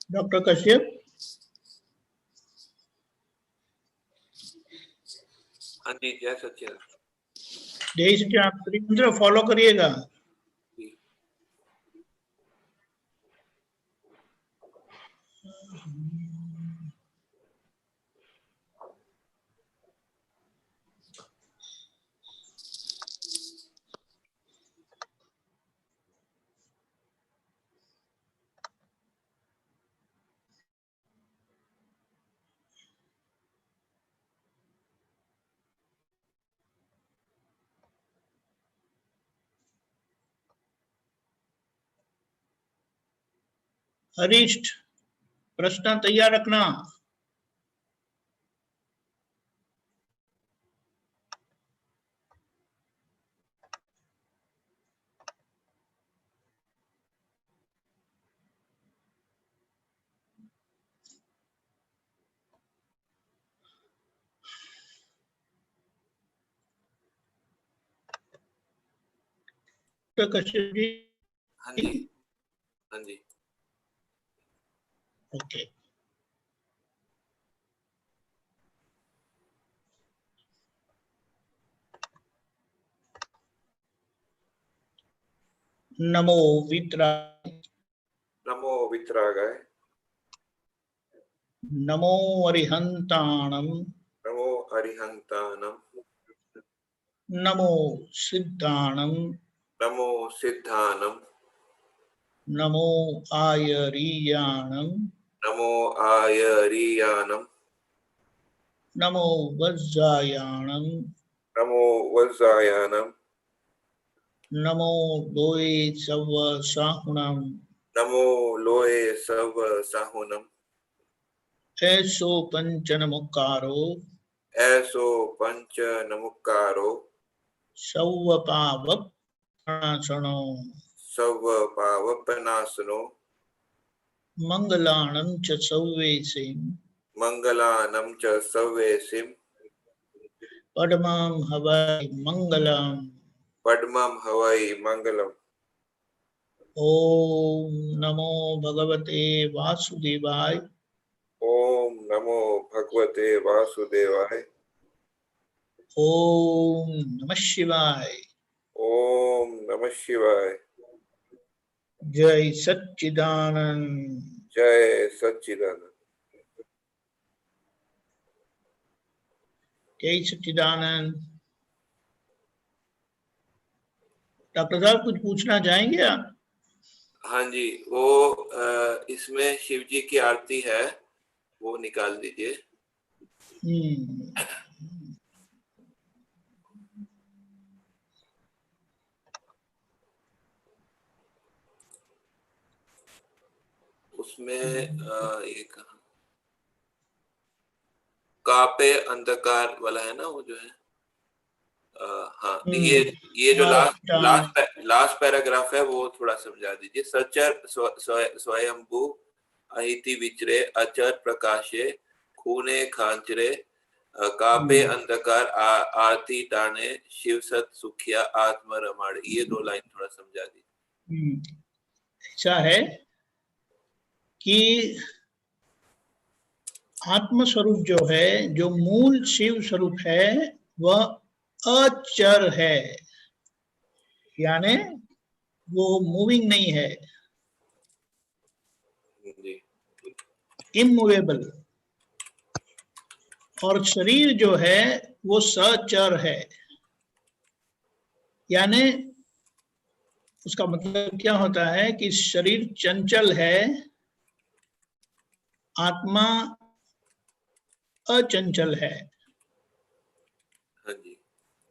Doctor Kashyap. हाँ जी, जय सच्चिदानंद। जय सच्चिदानंद। त्रिमंत्र फॉलो करिएगा। हरीश, प्रश्न तैयार रखना। डॉक्टर कश्यप जी। हाँ जी, हाँ जी। ओके। नमो वित्राय। नमो वितरागाय। नमो अरिहंताणम। नमो अरिहंतानम। नमो सिद्धाणम। नमो सिद्धानम। नमो आयरीयाणम। नमो आयरीयानम। नमो वज्रायाणम। नमो वज्रायानम। नमो लोए सव साहुणम। नमो लोए सव साहुनम। ऐसो पंचनमुकारो। ऐसो पंच नमुकारो। सौवपावप्राणसणो। सव पावपनासनो। मंगलाणं च सौवेसिं। मंगलानम च सव्येसिम। पद्मं हवै मंगलम्। पद्मं हवै मंगलम। ओम नमो भगवते वासुदेवाय। ओम नमो भगवते वासुदेवाय। ओम नमः शिवाय। ओम नमः शिवाय। जय सच्चिदानंद। जय सच्चिदानंद। जय सच्चिदानंद। डॉक्टर साहब कुछ पूछना चाहेंगे आप? हाँ जी, वो इसमें शिव जी की आरती है, वो निकाल दीजिए। उसमें एक कापे अंधकार वाला है ना, वो जो है हाँ, ये जो लास्ट पैराग्राफ है वो थोड़ा समझा दीजिए। सचर स्वयंभू अहिति विचरे अचर प्रकाशे खूने खांचरे कापे अंधकार आरती ताने शिव सत सुखिया आत्म रमाड़। ये दो लाइन थोड़ा समझा दीजिए। ऐसा है कि आत्म स्वरूप जो है, जो मूल शिव स्वरूप है, वह अचर है, यानी वो मूविंग नहीं है, इमूवेबल। और शरीर जो है वो सचर है, यानी उसका मतलब क्या होता है कि शरीर चंचल है, आत्मा अचंचल है।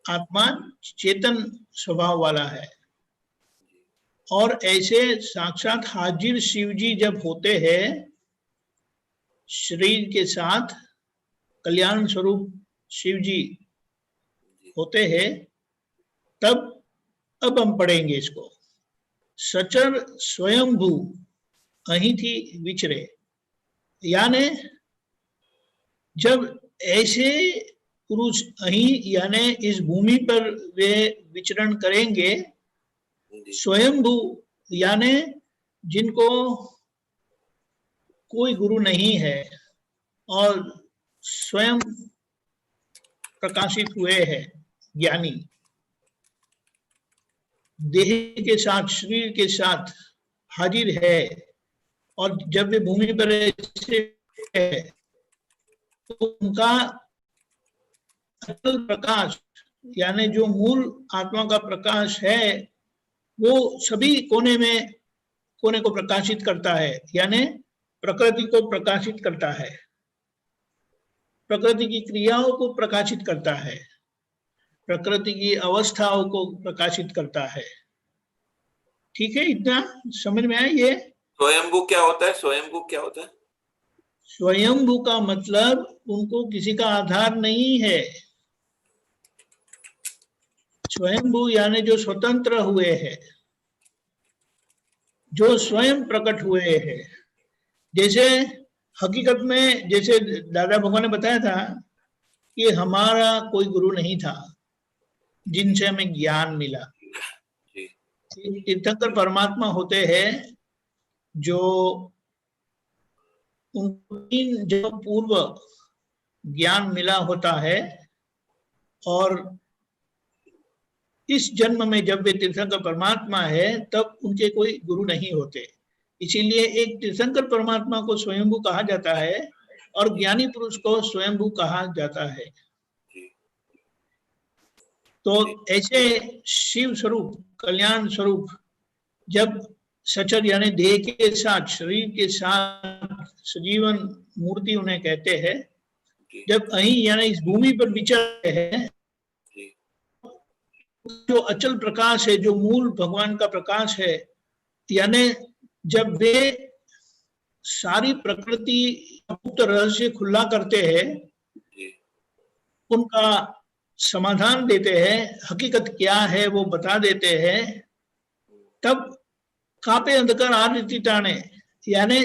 आत्मा चेतन स्वभाव वाला है। और ऐसे साक्षात हाजिर शिव जी जब होते हैं शरीर के साथ, कल्याण स्वरूप शिव जी होते हैं, तब अब हम पढ़ेंगे इसको। सचर स्वयंभू अहिति विचरे, यानी जब ऐसे पुरुष अहीं यानी इस भूमि पर वे विचरण करेंगे, स्वयंभू यानी जिनको कोई गुरु नहीं है और स्वयं प्रकाशित हुए हैं ज्ञानी, देह के साथ, शरीर के साथ हाजिर है, और जब वे भूमि पर ऐसे है तो उनका अटल प्रकाश यानी जो मूल आत्मा का प्रकाश है वो सभी कोने को प्रकाशित करता है, यानी प्रकृति को प्रकाशित करता है, प्रकृति की क्रियाओं को प्रकाशित करता है, प्रकृति की अवस्थाओं को प्रकाशित करता है। ठीक है, इतना समझ में आया? ये स्वयंभू क्या होता है? स्वयंभू क्या होता है? स्वयंभू का मतलब उनको किसी का आधार नहीं है। स्वयंभू यानी जो स्वतंत्र हुए हैं, जो स्वयं प्रकट हुए हैं। जैसे हकीकत में, जैसे दादा भगवान ने बताया था कि हमारा कोई गुरु नहीं था जिनसे हमें ज्ञान मिला। तीर्थंकर परमात्मा होते हैं जो उनको जो पूर्व ज्ञान मिला होता है, और इस जन्म में जब वे तीर्थंकर परमात्मा है तब उनके कोई गुरु नहीं होते। इसीलिए एक तीर्थंकर परमात्मा को स्वयंभू कहा जाता है और ज्ञानी पुरुष को स्वयंभू कहा जाता है। तो ऐसे शिव स्वरूप, कल्याण स्वरूप, जब सचर यानी देह के साथ, शरीर के साथ सजीवन मूर्ति उन्हें कहते हैं, जब अहीं यानी इस भूमि पर विचरते हैं, जो अचल प्रकाश है, जो मूल भगवान का प्रकाश है, यानी जब वे सारी प्रकृति गुप्त रहस्य खुला करते हैं, उनका समाधान देते हैं, हकीकत क्या है वो बता देते हैं, तब कापे अंधकार आरती टाने, यानी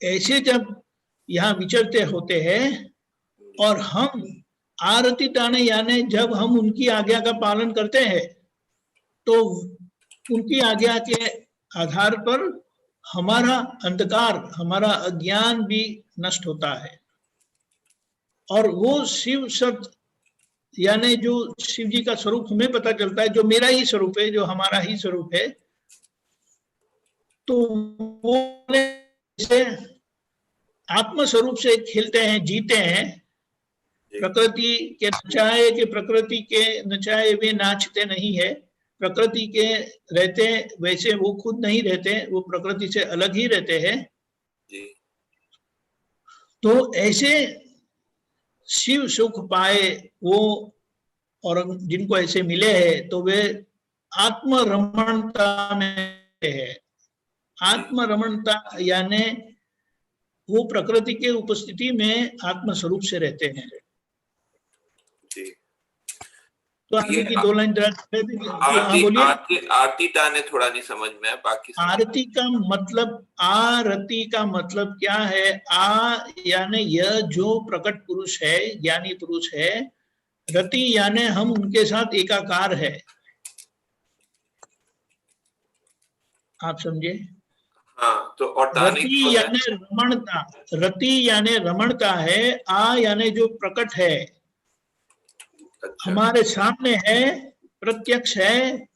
ऐसे जब यहाँ विचरते होते हैं और हम आरती टाने यानी जब हम उनकी आज्ञा का पालन करते हैं तो उनकी आज्ञा के आधार पर हमारा अंधकार, हमारा अज्ञान भी नष्ट होता है। और वो शिव शब्द यानी जो शिव जी का स्वरूप हमें पता चलता है, जो मेरा ही स्वरूप है, जो हमारा ही स्वरूप है, तो वो आत्म स्वरूप से खेलते हैं, जीते हैं। प्रकृति के नचाए के प्रकृति के नचाए वे नाचते नहीं है, प्रकृति के रहते वैसे वो खुद नहीं रहते, वो प्रकृति से अलग ही रहते हैं। तो ऐसे शिव सुख पाए वो, और जिनको ऐसे मिले हैं तो वे आत्मरमणता में है। आत्मरमणता यानी वो प्रकृति के उपस्थिति में आत्म स्वरूप से रहते हैं। तो आगे की 2 लाइन आरती टाने थोड़ा नहीं समझ में है, बाकी आरती का मतलब, आरती का मतलब क्या है? आ यानी यह जो प्रकट पुरुष है, ज्ञानी पुरुष है, रति यानी हम उनके साथ एकाकार है। आप समझे? हाँ, तो और रति यानी रमणता, रति यानी रमणता है, आ यानी जो प्रकट है, अच्छा, हमारे सामने है, प्रत्यक्ष है,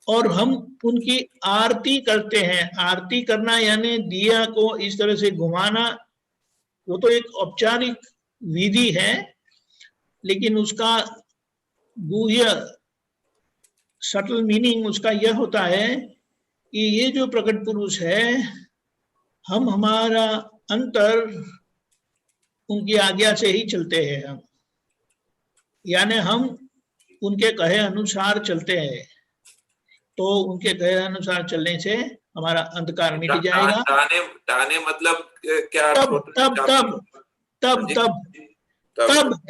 और हम उनकी आरती करते हैं। आरती करना यानी दिया को इस तरह से घुमाना, वो तो एक औपचारिक विधि है, लेकिन उसका गुह्य सटल मीनिंग उसका यह होता है कि ये जो प्रकट पुरुष है, हम हमारा अंतर उनकी आज्ञा से ही चलते हैं, हम यानी हम उनके कहे अनुसार चलते हैं। तो उनके कहे अनुसार चलने से हमारा अंधकार मिट जाएगा। टाने मतलब क्या?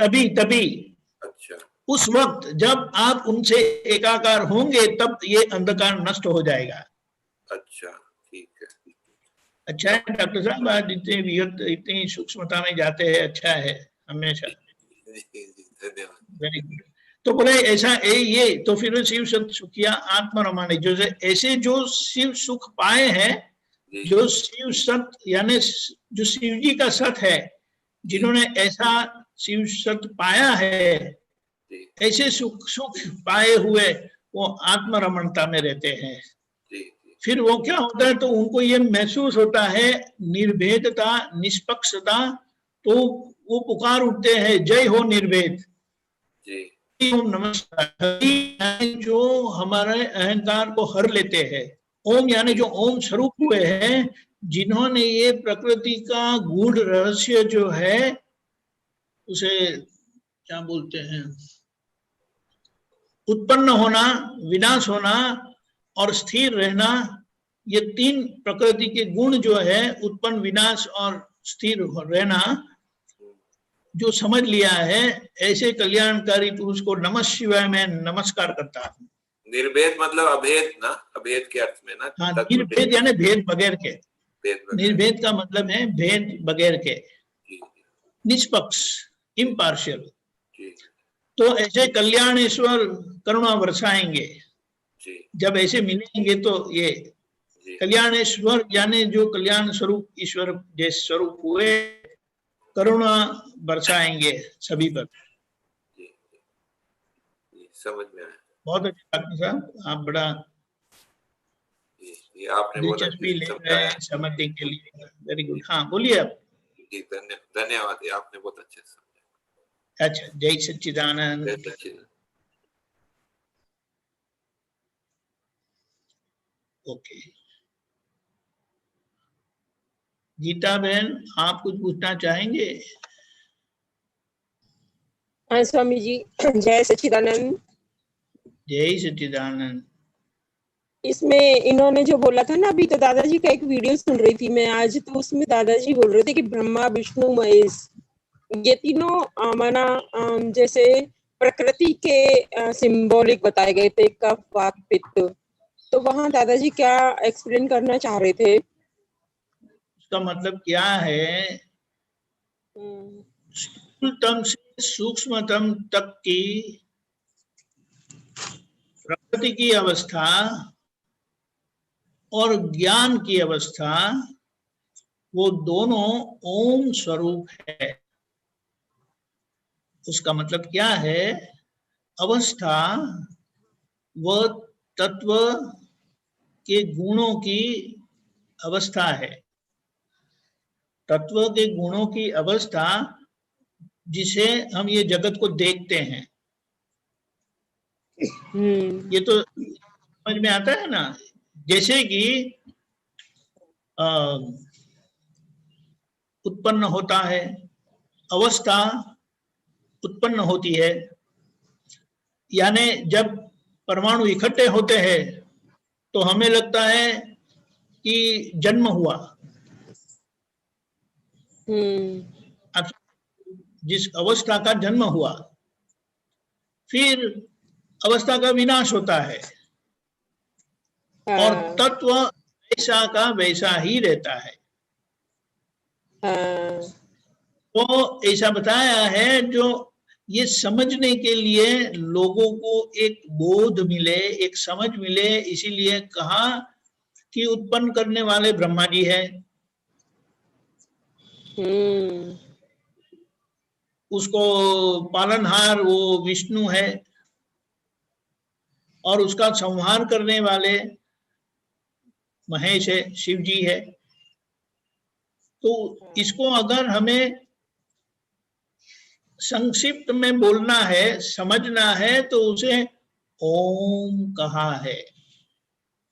तभी अच्छा, उस वक्त जब आप उनसे एकाकार होंगे तब ये अंधकार नष्ट हो जाएगा। अच्छा, ठीक है। अच्छा है डॉक्टर साहब, आज इतनी सूक्ष्मता में जाते हैं, अच्छा है हमेशा। Very good. तो बोले ऐसा ये तो फिर शिव सुखिया आत्मा रमाने, जो ऐसे जो शिव सुख पाए हैं जो शिव सत यानी जो शिव जी का सत है, जिन्होंने ऐसा शिव सत पाया है, ऐसे सुख सुख पाए हुए वो आत्मरमणता में रहते हैं। फिर वो क्या होता है, तो उनको ये महसूस होता है निर्भेदता, निष्पक्षता, तो वो पुकार उठते हैं जय हो निर्भेद, ओम नमस्कार, जो हमारे अहंकार को हर लेते हैं। ओम यानी जो ओम स्वरूप हुए हैं, जिन्होंने ये प्रकृति का गूढ़ रहस्य जो है, उसे क्या बोलते हैं, उत्पन्न होना, विनाश होना और स्थिर रहना, ये तीन प्रकृति के गुण जो है, उत्पन्न, विनाश और स्थिर रहना, जो समझ लिया है, ऐसे कल्याणकारी पुरुष को नमः शिवाय में नमस्कार करता हूँ। निर्भेद मतलब अभेद ना, अभेद के अर्थ में ना। हाँ, निर्भेद यानी भेद बगैर के। निर्भेद का मतलब है भेद बगैर के, निष्पक्ष, इम्पार्शियल। तो ऐसे कल्याणेश्वर करुणा बरसाएंगे। जब ऐसे मिलेंगे तो ये कल्याणेश्वर यानी जो कल्याण स्वरूप ईश्वर जैसे स्वरूप हुए, करुणा बरसाएंगे सभी पर। समझ में आया। बहुत अच्छा डॉक्टर साहब, आप बड़ा आपने दिलचस्पी ले रहे हैं समझने के लिए। Very good. हाँ बोलिए आप। जी धन्यवाद, आपने बहुत अच्छे से समझा। अच्छा, जय सच्चिदानंद। जय सच्चिदानंद। ओके, गीता बहन आप कुछ पूछना चाहेंगे? हाँ स्वामी जी, जय सच्चिदानंद। जय सच्चिदानंद। इसमें इन्होंने जो बोला था ना अभी, तो दादाजी का एक वीडियो सुन रही थी मैं आज, तो उसमें दादाजी बोल रहे थे कि ब्रह्मा, विष्णु, महेश, ये तीनों माना जैसे प्रकृति के सिंबॉलिक बताए गए थे, कफ, वात, पित्त। तो वहाँ दादाजी क्या एक्सप्लेन करना चाह रहे थे? उसका मतलब क्या है, स्थूलतम से सूक्ष्मतम तक की प्रकृति की अवस्था और ज्ञान की अवस्था, वो दोनों ओम स्वरूप है। उसका मतलब क्या है, अवस्था व तत्व के गुणों की अवस्था है। तत्व के गुणों की अवस्था जिसे हम ये जगत को देखते हैं, ये तो समझ में आता है ना। जैसे कि उत्पन्न होता है, अवस्था उत्पन्न होती है, यानी जब परमाणु इकट्ठे होते हैं तो हमें लगता है कि जन्म हुआ। अब जिस अवस्था का जन्म हुआ, फिर अवस्था का विनाश होता है और तत्व वैसा का वैसा ही रहता है। तो ऐसा बताया है, जो ये समझने के लिए लोगों को एक बोध मिले, एक समझ मिले, इसीलिए कहा कि उत्पन्न करने वाले ब्रह्मा जी है, उसको पालनहार वो विष्णु है, और उसका संहार करने वाले महेश है, शिव जी है। तो इसको अगर हमें संक्षिप्त में बोलना है, समझना है, तो उसे ओम कहा है।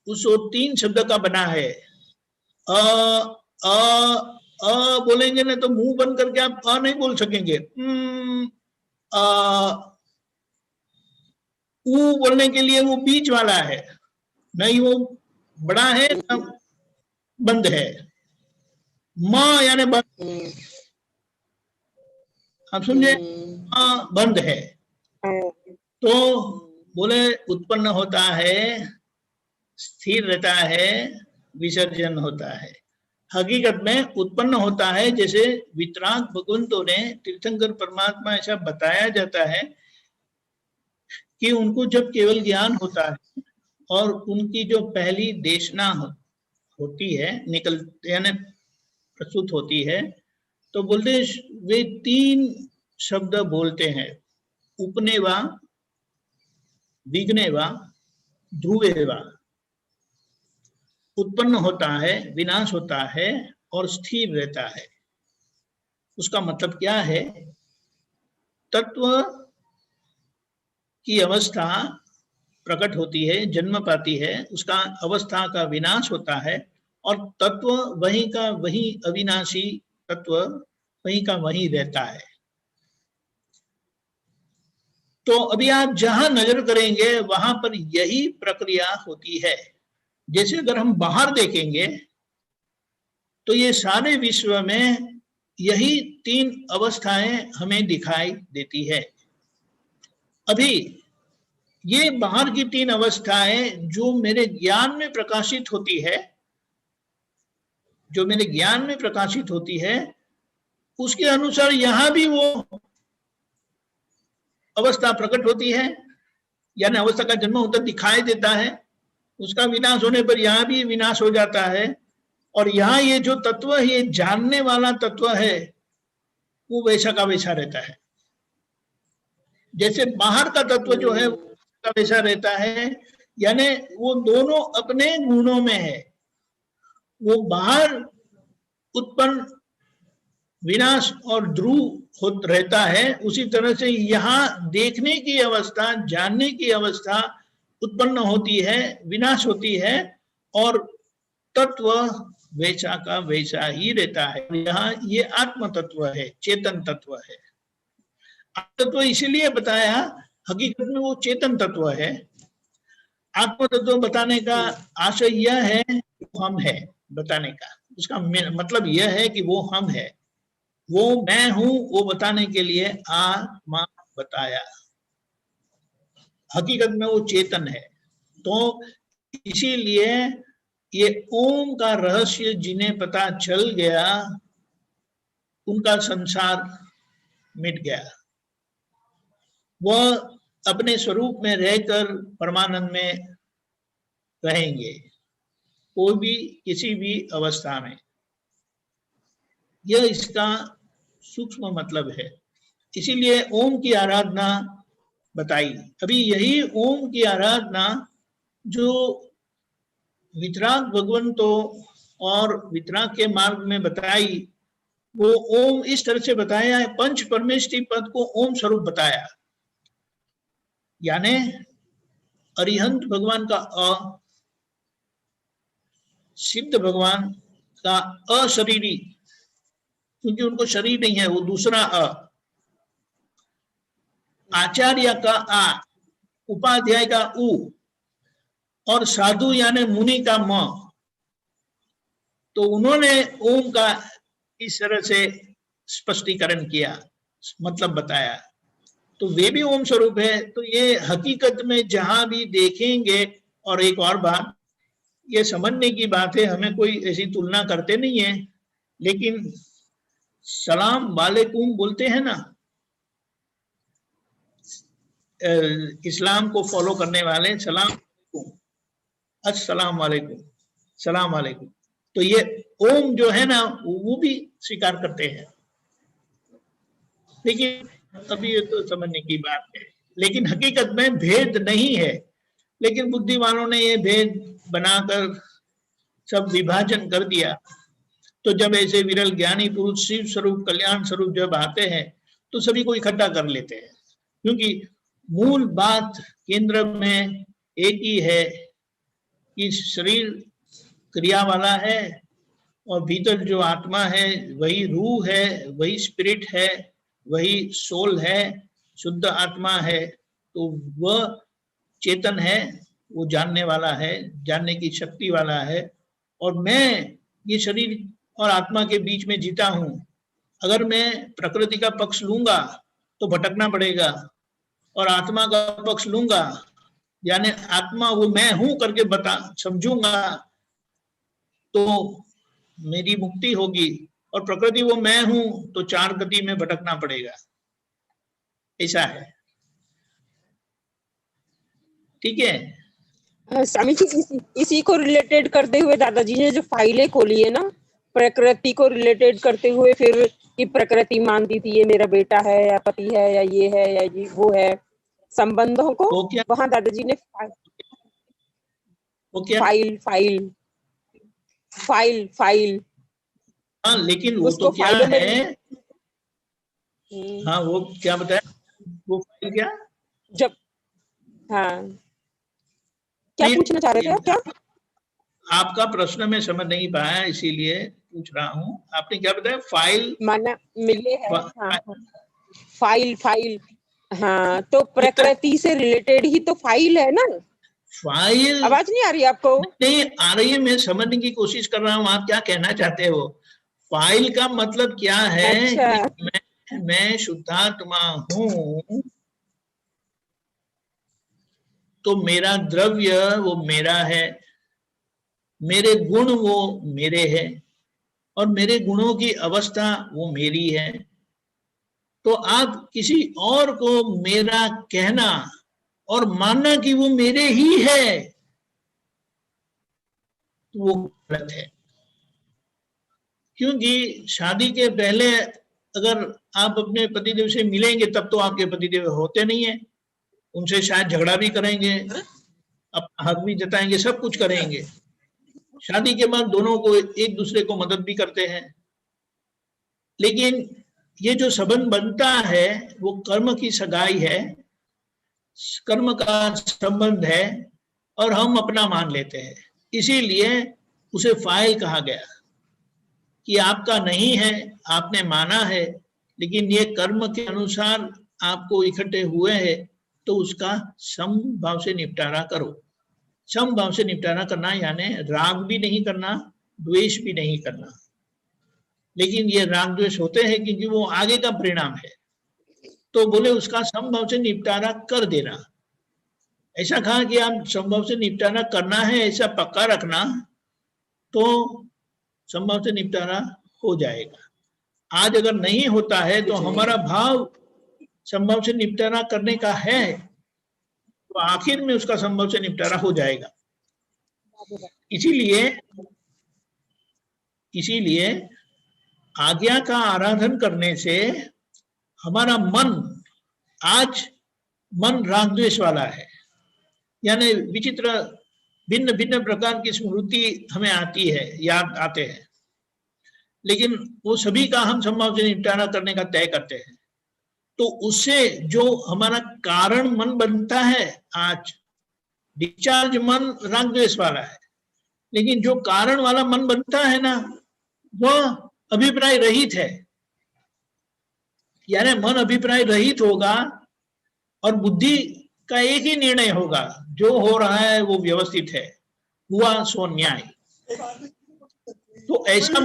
उसको 3 शब्द का बना है। अ बोलेंगे ना तो मुंह बंद करके आप अ नहीं बोल सकेंगे। ऊ बोलने के लिए वो बीच वाला है, नहीं वो बड़ा है ना बंद है। म यानी बंद, आप समझे, बंद है। तो बोले उत्पन्न होता है, स्थिर रहता है, विसर्जन होता है। हकीकत में उत्पन्न होता है, जैसे वितराग भगवंतों ने, तीर्थंकर परमात्मा, ऐसा बताया जाता है कि उनको जब केवल ज्ञान होता है और उनकी जो पहली देशना होती है, निकल यानी प्रस्तुत होती है, तो बोलते वे 3 शब्द बोलते हैं, उपनेवा, विघ्नेवा, ध्रुवेवा। उत्पन्न होता है, विनाश होता है और स्थिर रहता है। उसका मतलब क्या है? तत्व की अवस्था प्रकट होती है, जन्म पाती है, उसका अवस्था का विनाश होता है और तत्व वही का वही अविनाशी तत्व वही का वही रहता है। तो अभी आप जहां नजर करेंगे वहां पर यही प्रक्रिया होती है। जैसे अगर हम बाहर देखेंगे तो ये सारे विश्व में यही 3 अवस्थाएं हमें दिखाई देती है। अभी ये बाहर की 3 अवस्थाएं जो मेरे ज्ञान में प्रकाशित होती है, जो मेरे ज्ञान में प्रकाशित होती है, उसके अनुसार यहां भी वो अवस्था प्रकट होती है, यानी अवस्था का जन्म होता दिखाई देता है, उसका विनाश होने पर यहां भी विनाश हो जाता है। और यहाँ ये जो तत्व है, ये जानने वाला तत्व है, वो वैसा का वैसा रहता है। जैसे बाहर का तत्व जो है का वैसा रहता है, यानी वो दोनों अपने गुणों में है। वो बाहर उत्पन्न, विनाश और ध्रुव रहता है, उसी तरह से यहाँ देखने की अवस्था, जानने की अवस्था उत्पन्न होती है, विनाश होती है और तत्व वैसा का वैसा ही रहता है। यहाँ ये आत्म तत्व है, चेतन तत्व है। तत्व इसीलिए बताया, हकीकत में वो चेतन तत्व है। आत्म तत्व बताने का आशय यह है वो हम है, बताने का उसका मतलब यह है कि वो हम है, वो मैं हूं, वो बताने के लिए आत्मा बताया। हकीकत में वो चेतन है। तो इसीलिए ये ओम का रहस्य जिन्हें पता चल गया, उनका संसार मिट गया। वह अपने स्वरूप में रहकर परमानंद में रहेंगे, कोई भी किसी भी अवस्था में। यह इसका सूक्ष्म मतलब है। इसीलिए ओम की आराधना बताई। अभी यही ओम की आराधना जो वितराग भगवंतों और वितराग के मार्ग में बताई, वो ओम इस तरह से बताया है, पंच परमेष्टि पद को ओम स्वरूप बताया। यानी अरिहंत भगवान का अ, सिद्ध भगवान का अशरीरी, क्योंकि उनको शरीर नहीं है, वो दूसरा अ, आचार्य का आ, उपाध्याय का उ और साधु यानी मुनि का म। तो उन्होंने ओम का इस तरह से स्पष्टीकरण किया, मतलब बताया। तो वे भी ओम स्वरूप है। तो ये हकीकत में जहां भी देखेंगे, और एक और बात ये समझने की बात है, हमें कोई ऐसी तुलना करते नहीं है, लेकिन सलाम वालेकुम बोलते हैं ना, इस्लाम को फॉलो करने वाले सलाम अस्सलाम वालेकुम, सलाम वालेकुम। तो ये ओम जो है ना, वो भी स्वीकार करते हैं। लेकिन अभी ये तो समझने की बात है, लेकिन हकीकत में भेद नहीं है। लेकिन बुद्धि वालों ने ये भेद बनाकर सब विभाजन कर दिया। तो जब ऐसे विरल ज्ञानी पुरुष शिव स्वरूप, कल्याण स्वरूप जब आते हैं, तो सभी को इकट्ठा कर लेते हैं, क्योंकि मूल बात केंद्र में एक ही है कि शरीर क्रिया वाला है और भीतर जो आत्मा है वही रूह है, वही स्पिरिट है, वही सोल है, शुद्ध आत्मा है। तो वह चेतन है, वो जानने वाला है, जानने की शक्ति वाला है। और मैं ये शरीर और आत्मा के बीच में जीता हूं। अगर मैं प्रकृति का पक्ष लूंगा तो भटकना पड़ेगा, और आत्मा का पक्ष लूंगा यानी आत्मा वो मैं हूं करके बता समझूंगा तो मेरी मुक्ति होगी, और प्रकृति वो मैं हूं तो 4 गति में भटकना पड़ेगा। ऐसा है, ठीक है। स्वामी जी, इसी को रिलेटेड करते हुए दादाजी ने जो फाइलें खोली है ना, प्रकृति को रिलेटेड करते हुए, फिर कि प्रकृति मानती थी ये मेरा बेटा है या पति है या ये है या ये वो है, संबंधों को वो क्या वहां दादाजी ने वो क्या फाइल फाइल फाइल फाइल हाँ, लेकिन वो उसको तो क्या फाइलों में है, हाँ वो क्या बताया, वो फाइल क्या, जब हाँ क्या नहीं, पूछना चाह रहे थे आप? क्या आपका प्रश्न मैं समझ नहीं पाया, इसीलिए पूछ रहा हूँ। आपने क्या बताया, फाइल माना मिले है? फा- हाँ हाँ, फाइल फाइल, हाँ तो प्रकृति से रिलेटेड ही तो फाइल है ना। फाइल आवाज नहीं आ रही आपको? नहीं आ रही है, मैं समझने की कोशिश कर रहा हूँ आप क्या कहना चाहते हो। फाइल का मतलब क्या है अच्छा, कि मैं शुद्धात्मा हूँ, तो मेरा द्रव्य वो मेरा है, मेरे गुण वो मेरे हैं, और मेरे गुणों की अवस्था वो मेरी है। तो आप किसी और को मेरा कहना और मानना कि वो मेरे ही है, तो वो गलत है। क्योंकि शादी के पहले अगर आप अपने पतिदेव से मिलेंगे तब तो आपके पतिदेव होते नहीं है, उनसे शायद झगड़ा भी करेंगे, अपना हक भी जताएंगे, सब कुछ करेंगे। शादी के बाद दोनों को एक दूसरे को मदद भी करते हैं। लेकिन ये जो संबंध बनता है वो कर्म की सगाई है, कर्म का संबंध है, और हम अपना मान लेते हैं, इसीलिए उसे फाइल कहा गया कि आपका नहीं है, आपने माना है, लेकिन ये कर्म के अनुसार आपको इकट्ठे हुए हैं, तो उसका समभाव से निपटारा करो। समभाव से निपटारा करना यानी राग भी नहीं करना, द्वेष भी नहीं करना। लेकिन ये राग द्वेष होते हैं क्योंकि वो आगे का परिणाम है, तो बोले उसका समभाव से निपटारा कर देना। ऐसा कहा कि आप समभाव से निपटारा करना है, ऐसा पक्का रखना, तो समभाव से निपटारा हो जाएगा। आज अगर नहीं होता है तो हमारा भाव संभव से निपटारा करने का है, तो आखिर में उसका संभव से निपटारा हो जाएगा। इसीलिए इसीलिए आज्ञा का आराधन करने से हमारा मन, आज मन राग द्वेष वाला है, यानी विचित्र भिन्न भिन्न प्रकार की स्मृति हमें आती है, याद आते हैं, लेकिन वो सभी का हम संभव से निपटारा करने का तय करते हैं। तो उससे जो हमारा कारण मन बनता है, आज डिस्चार्ज मन राग द्वेष वाला है, लेकिन जो कारण वाला मन बनता है ना, वह अभिप्राय रहित है। यानी मन अभिप्राय रहित होगा और बुद्धि का एक ही निर्णय होगा, जो हो रहा है वो व्यवस्थित है, हुआ सो न्याय। तो ऐसा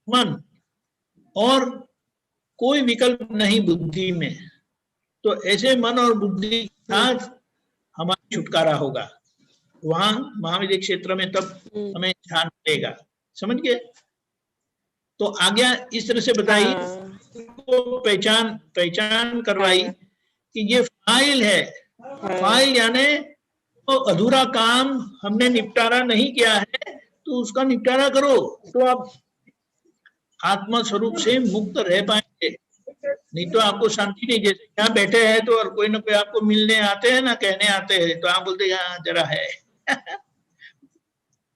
मन और कोई विकल्प नहीं बुद्धि में, तो ऐसे मन और बुद्धि के साथ हमारा छुटकारा होगा, वहां महाविद्य क्षेत्र में तब हमें ध्यान मिलेगा। समझ गए? तो आज्ञा इस तरह से बताई, को पहचान करवाई कि ये फाइल है। फाइल यानी तो अधूरा काम हमने निपटारा नहीं किया है, तो उसका निपटारा करो, तो आप आत्मा स्वरूप से मुक्त रह पाएंगे। नहीं तो आपको शांति नहीं, जैसे यहाँ बैठे हैं तो और कोई ना कोई आपको मिलने आते हैं ना, कहने आते हैं, तो आप बोलते यहाँ जरा है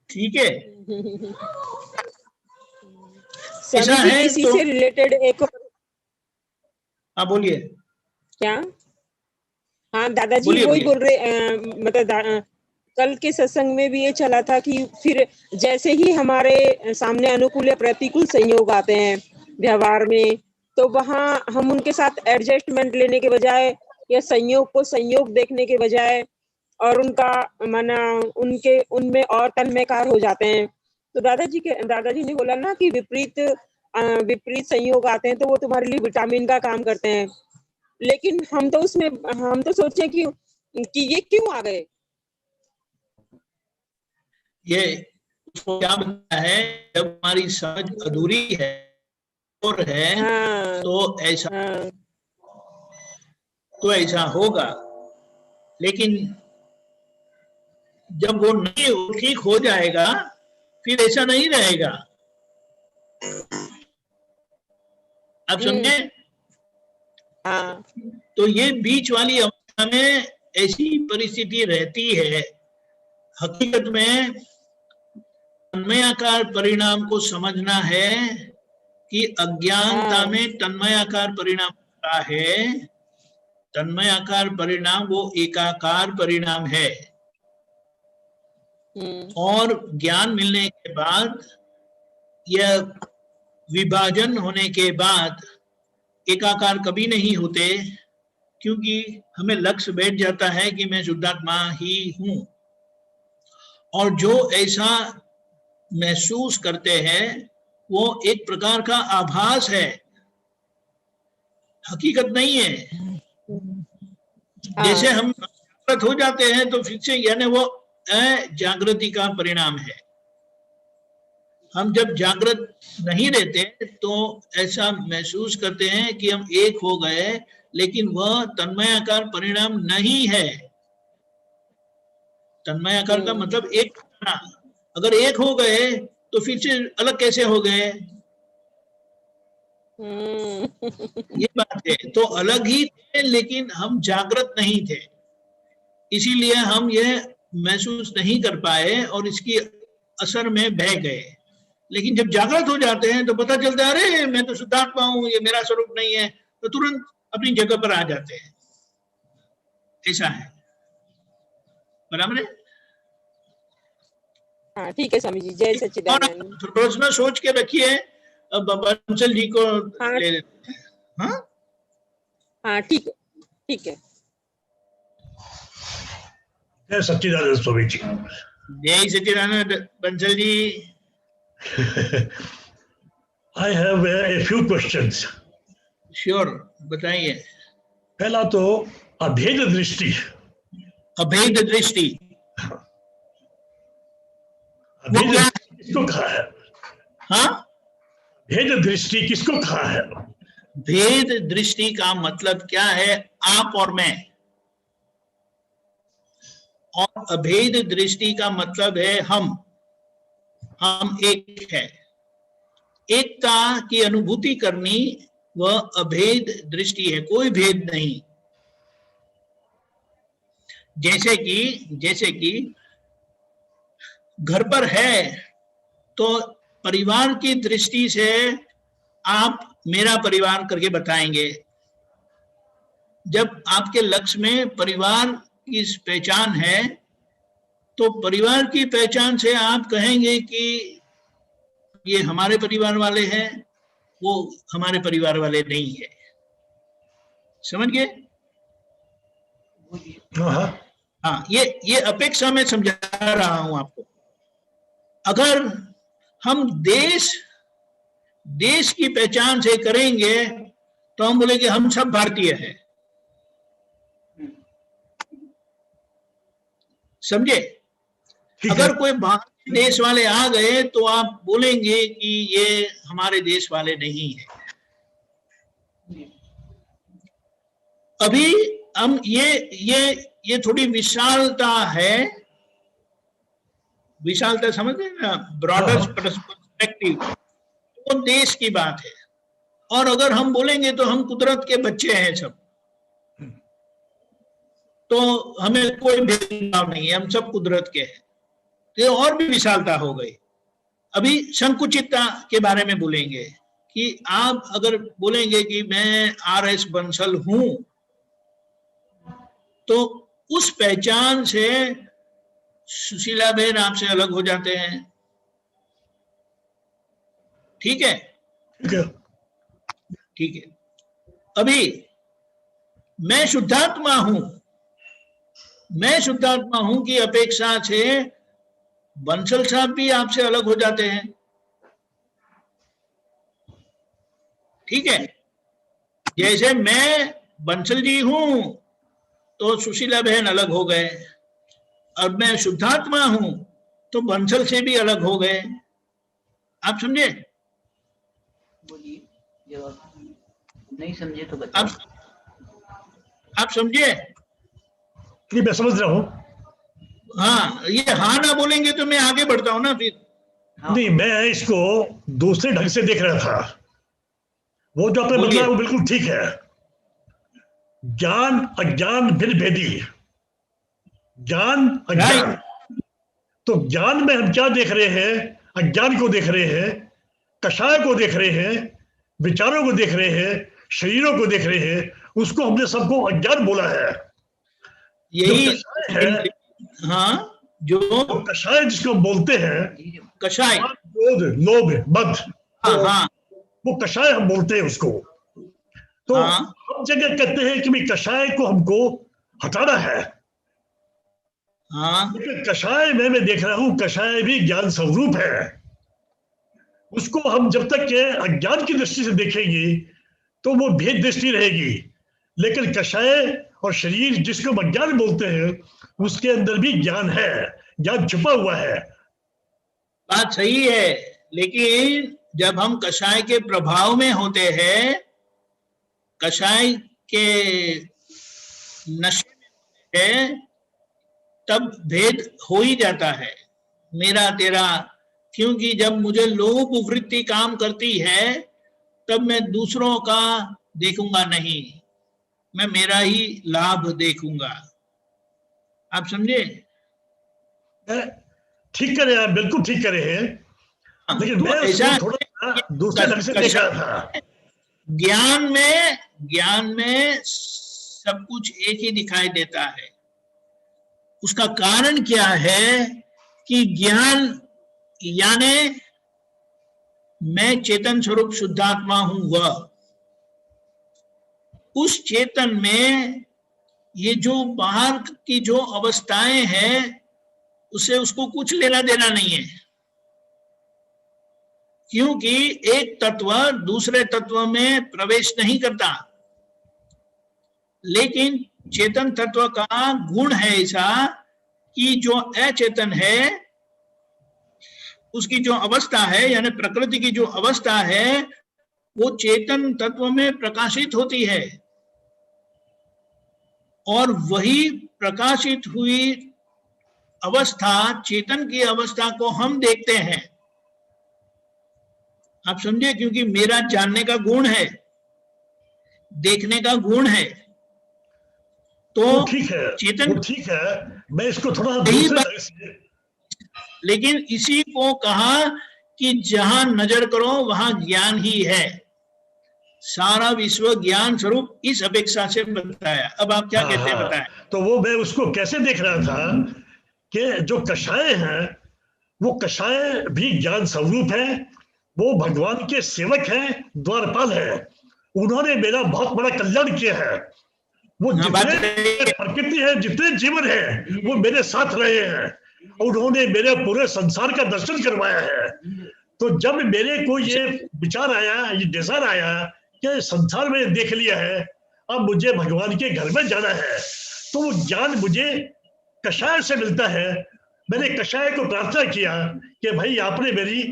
ठीक है, ऐसा है। इसी तो से रिलेटेड एक, हाँ बोलिए। क्या? हाँ दादाजी बोलिए वही बोलिए। बोल रहे, मतलब कल के सत्संग में भी ये चला था कि फिर जैसे ही हमारे सामने अनुकूल या प्रतिकूल संयोग आते हैं व्यवहार में, तो वहां हम उनके साथ एडजस्टमेंट लेने के बजाय या संयोग को संयोग देखने के बजाय और उनका माना उनके उनमें और तन्मयकार हो जाते हैं। तो दादाजी ने बोला ना कि विपरीत संयोग आते हैं तो वो तुम्हारे लिए विटामिन का काम करते हैं, लेकिन हम तो सोचे कि ये क्यों आ गए। ये क्या बनता है, जब हमारी समझ अधूरी है और है, हाँ, तो ऐसा हाँ, तो ऐसा होगा। लेकिन जब वो नहीं ठीक हो जाएगा फिर ऐसा नहीं रहेगा। आप समझे? हाँ। तो ये बीच वाली अवस्था में ऐसी परिस्थिति रहती है। हकीकत में तन्मयाकार परिणाम को समझना है कि अज्ञानता में तन्मयाकार परिणाम होता है। तन्मयाकार परिणाम वो एकाकार परिणाम है, और ज्ञान मिलने के बाद यह विभाजन होने के बाद एकाकार कभी नहीं होते, क्योंकि हमें लक्ष्य बैठ जाता है कि मैं शुद्धात्मा ही हूं। और जो ऐसा महसूस करते हैं वो एक प्रकार का आभास है, हकीकत नहीं है। जैसे हम जागृत हो जाते हैं तो फिर से यानी वो अजागृति का परिणाम है। हम जब जागृत नहीं रहते तो ऐसा महसूस करते हैं कि हम एक हो गए, लेकिन वह तन्मयाकार परिणाम नहीं है। तन्मयाकार का मतलब एक होना। अगर एक हो गए तो फिर से अलग कैसे हो गए? ये बात है। तो अलग ही थे लेकिन हम जागृत नहीं थे, इसीलिए हम ये महसूस नहीं कर पाए और इसकी असर में बह गए। लेकिन जब जागृत हो जाते हैं तो पता चलता है अरे मैं तो शुद्धात्मा हूं, ये मेरा स्वरूप नहीं है, तो तुरंत अपनी जगह पर आ जाते हैं। ऐसा है, बराबर है? हाँ ठीक है स्वामी जी, जय सच्चिदानंद। थोड़ा सोच के रखिए। अब बंसल जी को ले लेते हैं। हाँ हाँ ठीक है, ठीक है। जय सच्चिदानंद स्वामी जी। जय सच्चिदानंद Bansal ji. I have a few questions. Sure, बताइए। पहला तो अभेद दृष्टि। अभेद दृष्टि अभेद किसको कहा है? हाँ, भेद दृष्टि किसको कहा है? भेद दृष्टि का मतलब क्या है? आप और मैं। और अभेद दृष्टि का मतलब है हम एक है। एकता की अनुभूति करनी वह अभेद दृष्टि है, कोई भेद नहीं। जैसे कि घर पर है तो परिवार की दृष्टि से आप मेरा परिवार करके बताएंगे। जब आपके लक्ष्य में परिवार की पहचान है तो परिवार की पहचान से आप कहेंगे कि ये हमारे परिवार वाले हैं, वो हमारे परिवार वाले नहीं है। समझ गए? हाँ, ये अपेक्षा में समझा रहा हूं आपको। अगर हम देश की पहचान से करेंगे तो हम बोलेंगे हम सब भारतीय हैं। समझे? अगर कोई बाहर देश वाले आ गए तो आप बोलेंगे कि ये हमारे देश वाले नहीं है। अभी हम ये थोड़ी विशालता है, विशालता समझ रहे ना, ब्रॉडर पर्सपेक्टिव, वो देश की बात है। और अगर हम बोलेंगे तो हम कुदरत के बच्चे हैं सब, तो हमें कोई भेदभाव नहीं है, हम सब कुदरत के हैं, तो और भी विशालता हो गई। अभी संकुचितता के बारे में बोलेंगे कि आप अगर बोलेंगे कि मैं RS बंसल हूं तो उस पहचान से सुशीला बहन आपसे अलग हो जाते हैं। ठीक है? ठीक है। अभी मैं शुद्धात्मा हूं की अपेक्षा से बंसल साहब भी आपसे अलग हो जाते हैं। ठीक है? जैसे मैं बंसल जी हूं तो सुशीला बहन अलग हो गए, अब मैं शुद्धात्मा हूं तो बंसल से भी अलग हो गए। आप समझे? नहीं समझे तो बताइए। आप समझे? नहीं, मैं समझ रहा हूं। हाँ, ये हाँ ना बोलेंगे तो मैं आगे बढ़ता हूँ ना फिर। हाँ, नहीं, मैं इसको दूसरे ढंग से देख रहा था। वो जो आपने बोलिए। बताया वो बिल्कुल ठीक है। ज्ञान अज्ञान भिन्न भेदी, ज्ञान अज्ञान। तो ज्ञान में हम क्या देख रहे हैं? अज्ञान को देख रहे हैं, कषाय को देख रहे हैं, विचारों को देख रहे हैं, शरीरों को देख रहे हैं। उसको हमने सबको अज्ञान बोला है। यही जो कषाय है, हाँ, जो जो कषाय जिसको हम बोलते हैं, जी जी, कषाय, काम, क्रोध, लोभ, मद, हाँ हाँ वो कषाय हम बोलते हैं उसको। तो हाँ हम जगह कहते हैं कि भाई कषाय को हमको हटाना है। हाँ, लेकिन कषाय में मैं देख रहा हूं, कषाय भी ज्ञान स्वरूप है। उसको हम जब तक के अज्ञान की दृष्टि से देखेंगे तो वो भेद दृष्टि रहेगी। लेकिन कषाय और शरीर जिसको हम अज्ञान बोलते हैं, उसके अंदर भी ज्ञान है, ज्ञान छुपा हुआ है। बात सही है, लेकिन जब हम कषाय के प्रभाव में होते हैं, कषाय के नशे में है, तब भेद हो ही जाता है, मेरा तेरा। क्योंकि जब मुझे लोभ वृत्ति काम करती है, तब मैं दूसरों का देखूंगा नहीं, मैं मेरा ही लाभ देखूंगा। आप समझे? ठीक करे आप, बिल्कुल ठीक करे हैं। लेकिन तो मैं ऐसा उसको थोड़ा दूसरे ढंग से देख रहा था। ज्ञान में सब कुछ एक ही दिखाई देता है। उसका कारण क्या है कि ज्ञान यानी मैं चेतन स्वरूप शुद्धात्मा हूं, वह उस चेतन में ये जो बाहर की जो अवस्थाएं हैं, उसे उसको कुछ लेना देना नहीं है। क्योंकि एक तत्व दूसरे तत्व में प्रवेश नहीं करता, लेकिन चेतन तत्व का गुण है ऐसा कि जो अचेतन है, उसकी जो अवस्था है यानी प्रकृति की जो अवस्था है, वो चेतन तत्व में प्रकाशित होती है, और वही प्रकाशित हुई अवस्था, चेतन की अवस्था को हम देखते हैं। आप समझे? क्योंकि मेरा जानने का गुण है, देखने का गुण है, तो वो ठीक है, चेतन वो ठीक है। मैं इसको थोड़ा यही दूसरे बात, ढंग से, लेकिन इसी को कहा कि जहां नजर करो वहां ज्ञान ही है, सारा विश्व ज्ञान स्वरूप, इस अपेक्षा से बताया। अब आप क्या हाँ कहते हैं, हाँ, बताएं। तो वो मैं उसको कैसे देख रहा था कि जो कषाय हैं, वो कषाय भी ज्ञान स्वरूप है। वो भगवान के सेवक हैं, द्वारपाल हैं। उन्होंने मेरा बहुत बड़ा कल्याण किया है। वो हाँ, बात जितने सही। प्रकृति है, जितने जीवन है, वो मेरे साथ रहे हैं। उन्होंने मेरे पूरे संसार का दर्शन करवाया है। तो जब मेरे को ये विचार आया, ये डिजायर आया कि संसार में देख लिया है, अब मुझे भगवान के घर में जाना है, तो वो ज्ञान मुझे कषाय से मिलता है। मैंने कषाय को प्रार्थना किया कि भाई आपने मेरी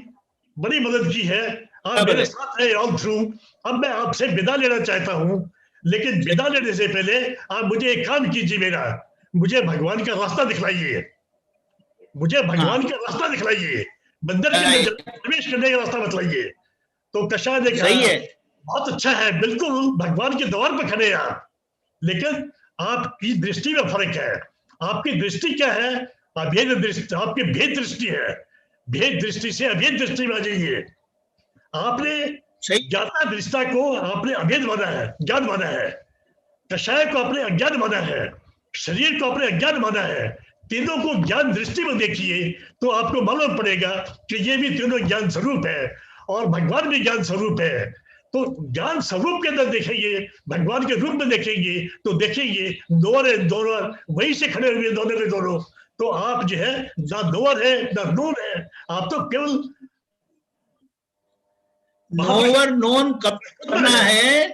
बड़ी मदद की है, आप मेरे साथ रहे ऑल थ्रू। अब मैं आपसे विदा लेना चाहता हूं, लेकिन विदा लेने से पहले आप मुझे एक काम कीजिए, मेरा मुझे भगवान का रास्ता दिखलाइए, मुझे भगवान का रास्ता दिखलाइए, मंदिर के अंदर प्रवेश करने का रास्ता बतलाइए। तो कषाय ने कहा, सही है, बहुत अच्छा है, बिल्कुल भगवान के द्वार पर खड़े हैं आप, लेकिन आपकी दृष्टि में फर्क है। आपकी दृष्टि क्या है? अभेद दृष्टि, आपकी भेद दृष्टि है। भेद दृष्टि से अभेद दृष्टि में आ जाइए। आपने सही। ज्ञाता दृष्टा को आपने अभेद माना है, ज्ञान माना है। कषाय को आपने अज्ञान माना है, शरीर को आपने अज्ञान माना है। तीनों को ज्ञान दृष्टि में देखिए तो आपको मालूम पड़ेगा कि ये भी तीनों ज्ञान स्वरूप है, और भगवान भी ज्ञान स्वरूप है। तो ज्ञान स्वरूप के अंदर देखेंगे, भगवान के रूप में देखेंगे, तो देखेंगे नोअर है, दोनों वहीं से खड़े हुए दोनों के दोनों। तो आप जो है ना नोअर है ना नोन है, आप तो केवल नोवर नोन कब तक करना है?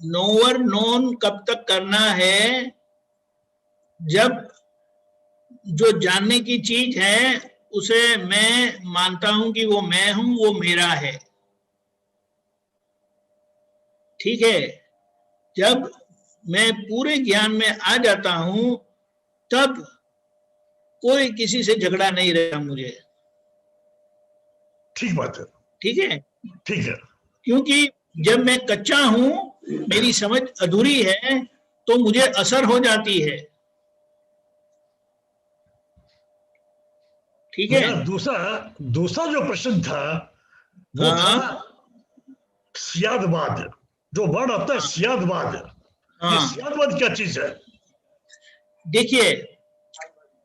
नोवर नोन कब तक करना है? जब जो जानने की चीज है उसे मैं मानता हूं कि वो मैं हूं, वो मेरा है, ठीक है। जब मैं पूरे ज्ञान में आ जाता हूं, तब कोई किसी से झगड़ा नहीं रहेगा मुझे। ठीक बात है, ठीक है, ठीक है। क्योंकि जब मैं कच्चा हूं, मेरी समझ अधूरी है, तो मुझे असर हो जाती है। ठीक है। मेरा दूसरा जो प्रश्न था वो था सियादवाद। जो वर्ड आता है सियादवाद, ये सियादवाद क्या चीज है? देखिए,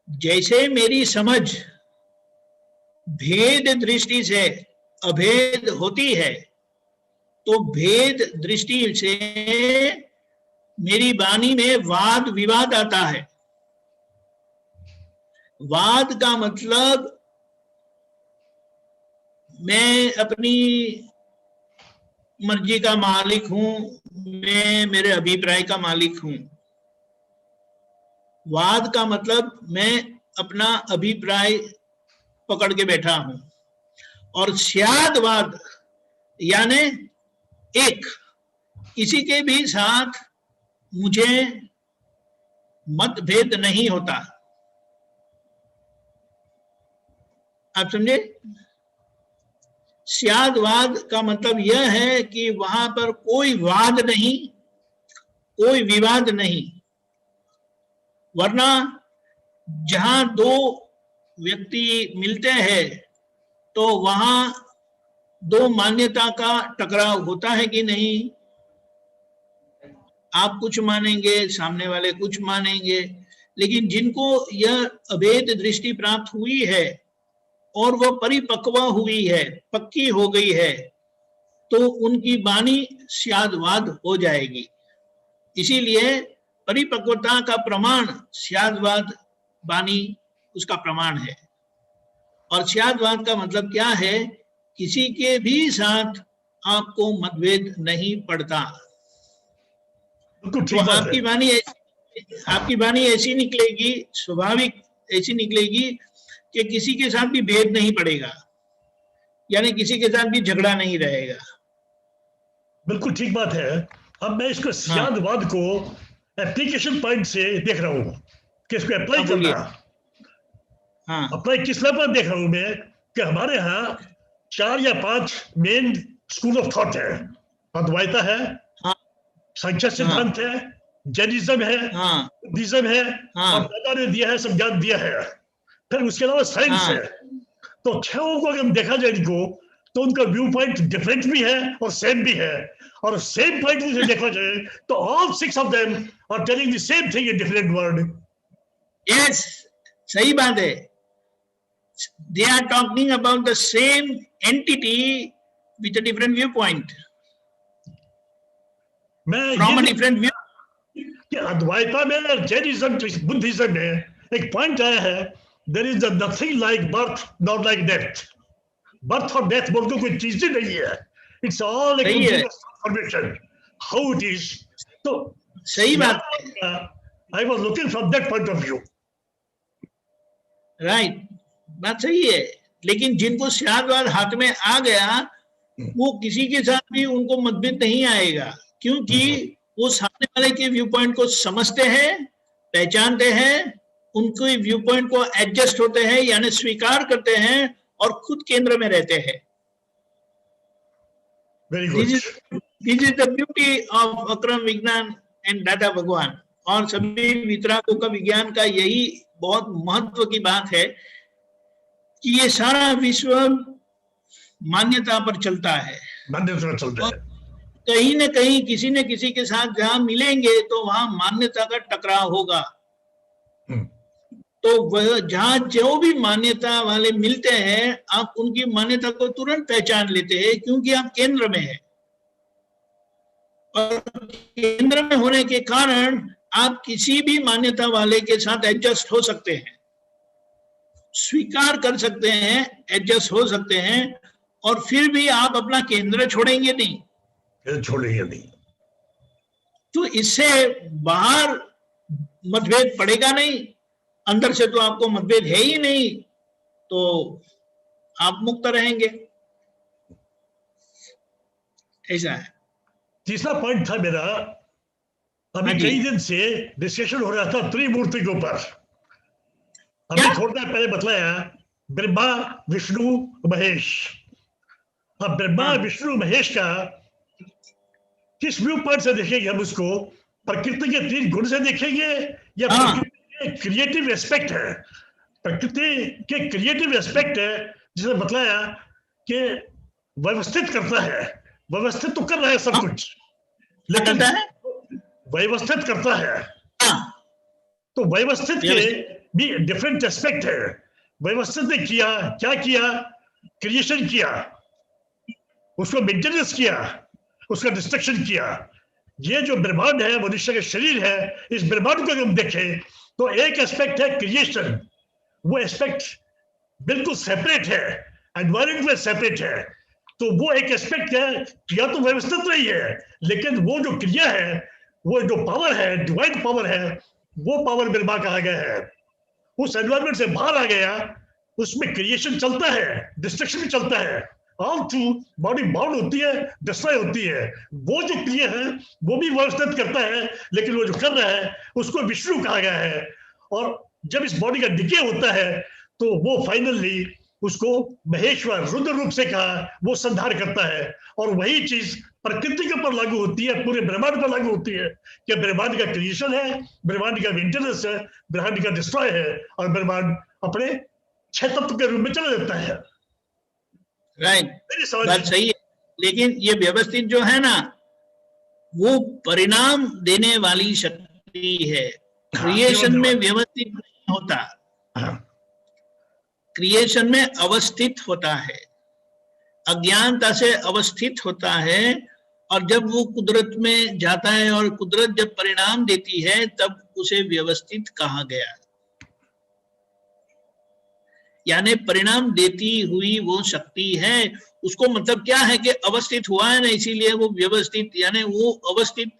जैसे मेरी समझ भेद दृष्टि से अभेद होती है, तो भेद दृष्टि से मेरी वाणी में वाद विवाद आता है। वाद का मतलब मैं अपनी मर्जी का मालिक हूं, मैं मेरे अभिप्राय का मालिक हूं। वाद का मतलब मैं अपना अभिप्राय पकड़ के बैठा हूं। और स्यादवाद यानी एक, किसी के भी साथ मुझे मतभेद नहीं होता। आप समझे? स्यादवाद का मतलब यह है कि वहां पर कोई वाद नहीं, कोई विवाद नहीं। वरना जहां दो व्यक्ति मिलते हैं तो वहां दो मान्यता का टकराव होता है कि नहीं? आप कुछ मानेंगे, सामने वाले कुछ मानेंगे। लेकिन जिनको यह अभेद दृष्टि प्राप्त हुई है और वह परिपक्व हुई है, पक्की हो गई है, तो उनकी वाणी स्यादवाद हो जाएगी। इसीलिए परिपक्वता का प्रमाण स्यादवाद वाणी उसका प्रमाण है। और स्यादवाद का मतलब क्या है? किसी के भी साथ आपको मतभेद नहीं पड़ता। तो आपकी वाणी ऐसी निकलेगी, स्वाभाविक ऐसी निकलेगी कि किसी के साथ भी भेद नहीं पड़ेगा, यानी किसी के साथ भी झगड़ा नहीं रहेगा। बिल्कुल ठीक बात है। अब मैं इसको स्यादवाद को एप्लीकेशन पॉइंट से देख रहा हूँ कि इसको अप्लाई करना। अप्लाई किस लेवल पर देख रहा हूँ मैं कि हमारे यहाँ 4 या 5 मेन स्कूल ऑफ थॉट है। अद्वैता है, संख्या सिद्धांत है, जैनिज्म है, बुद्धिज्म है, और दादा ने दिया है, सब ज्ञान दिया है। फिर उसके अलावा साइंस है। तो 6 को अगर हम देखा जाए इनको, तो उनका व्यू पॉइंट डिफरेंट भी है और सेम भी है। और सेम पॉइंट से देखा जाए तो all 6 of them are telling the same thing in different word. Yes, सही बात है। They are talking about the same entity with a different viewpoint. From a different view. कि अद्वैता में और जैनिज्म, बुद्धिज्म में एक पॉइंट आया है, there is nothing like birth nor like death. Birth और डेथ बोल के कोई चीज ही नहीं है। It's all a transformation. How it is. तो सही बात है। I was looking from that point of view. Right. बात सही है। लेकिन जिनको स्यादवाद हाथ में आ गया, वो किसी के साथ भी उनको मतभेद नहीं आएगा, क्योंकि वो सामने वाले के व्यू पॉइंट को समझते हैं, पहचानते हैं, उनके व्यू पॉइंट को एडजस्ट होते हैं, यानी स्वीकार करते हैं और खुद केंद्र में रहते हैं। This is the beauty of Akram Vignan and दादा भगवान। और सभी वितरागों का विज्ञान का यही बहुत महत्व की बात है कि ये सारा विश्व मान्यता पर चलता है। मान्यता चलता है। कहीं न कहीं किसी न किसी के साथ जहां मिलेंगे तो वहां मान्यता का टकराव होगा। तो वह जहां जो भी मान्यता वाले मिलते हैं, आप उनकी मान्यता को तुरंत पहचान लेते हैं, क्योंकि आप केंद्र में हैं। और केंद्र में होने के कारण आप किसी भी मान्यता वाले के साथ एडजस्ट हो सकते हैं, स्वीकार कर सकते हैं, एडजस्ट हो सकते हैं, और फिर भी आप अपना केंद्र छोड़ेंगे नहीं। तो इससे बाहर मतभेद पड़ेगा नहीं, अंदर से तो आपको मतभेद है ही नहीं, तो आप मुक्त रहेंगे। ऐसा है। तीसरा पॉइंट था मेरा, अभी कई दिन से डिस्कशन हो रहा था त्रिमूर्ति के ऊपर। हमने थोड़ा देर पहले बतलाया ब्रह्मा विष्णु महेश। हाँ, ब्रह्मा विष्णु महेश का किस व्यू पॉइंट से देखेंगे हम उसको? प्रकृति के 3 गुण से देखेंगे या प्रकृति के क्रिएटिव एस्पेक्ट है? प्रकृति के क्रिएटिव एस्पेक्ट है, जिसे बतलाया कि व्यवस्थित करता है, व्यवस्थित तो कर रहा है सब कुछ, लेकिन व्यवस्थित करता है। तो व्यवस्थित के भी डिफरेंट एस्पेक्ट है। व्यवस्थित ने किया, क्या किया? क्रिएशन किया, उसको मेंटेनेंस किया, उसका डिस्ट्रक्शन किया। ये जो ब्रह्मांड है, मनुष्य का शरीर है, इस ब्रह्मांड को हम देखें तो एक एस्पेक्ट है क्रिएशन, वो एस्पेक्ट बिल्कुल सेपरेट है, एनवायरमेंट में सेपरेट है। तो वो एक एस्पेक्ट है, क्रिया तो व्यवस्थित नहीं है, लेकिन वो जो क्रिया है, वो जो पावर है, डिवाइन पावर है, वो पावर ब्रह्मा कहा गया है। उस एनवायरमेंट से बाहर आ गया, उसमें क्रिएशन चलता है, डिस्ट्रक्शन भी चलता है, ऑल थ्रू बॉडी बाउंड होती है, डिस्ट्रॉय होती है। वो जो क्रिया है वो भी व्यवस्थित करता है, लेकिन वो जो कर रहा है उसको विष्णु कहा गया है। और जब इस बॉडी का डिके होता है तो वो फाइनली उसको महेश्वर रुद्र रूप से कहा, वो संहार करता है। और वही चीज प्रकृति के ऊपर लागू होती है, पूरे ब्रह्मांड पर लागू होती है कि ब्रह्मांड का क्रिएशन है, ब्रह्मांड का मेंटेनेंस है, ब्रह्मांड का डिस्ट्रॉय है, और ब्रह्मांड अपने 6 तत्व के रूप में चला जाता है। राइट, बात सही है। लेकिन ये व्यवस्थित जो है ना, वो परिणाम देने वाली शक्ति है। क्रिएशन में व्यवस्थित नहीं होता, क्रिएशन में अवस्थित होता है, अज्ञानता से अवस्थित होता है। और जब वो कुदरत में जाता है और कुदरत जब परिणाम देती है, तब उसे व्यवस्थित कहा गया। यानी परिणाम देती हुई वो शक्ति है। उसको मतलब क्या है कि अवस्थित हुआ है ना, इसीलिए वो व्यवस्थित, यानी वो अवस्थित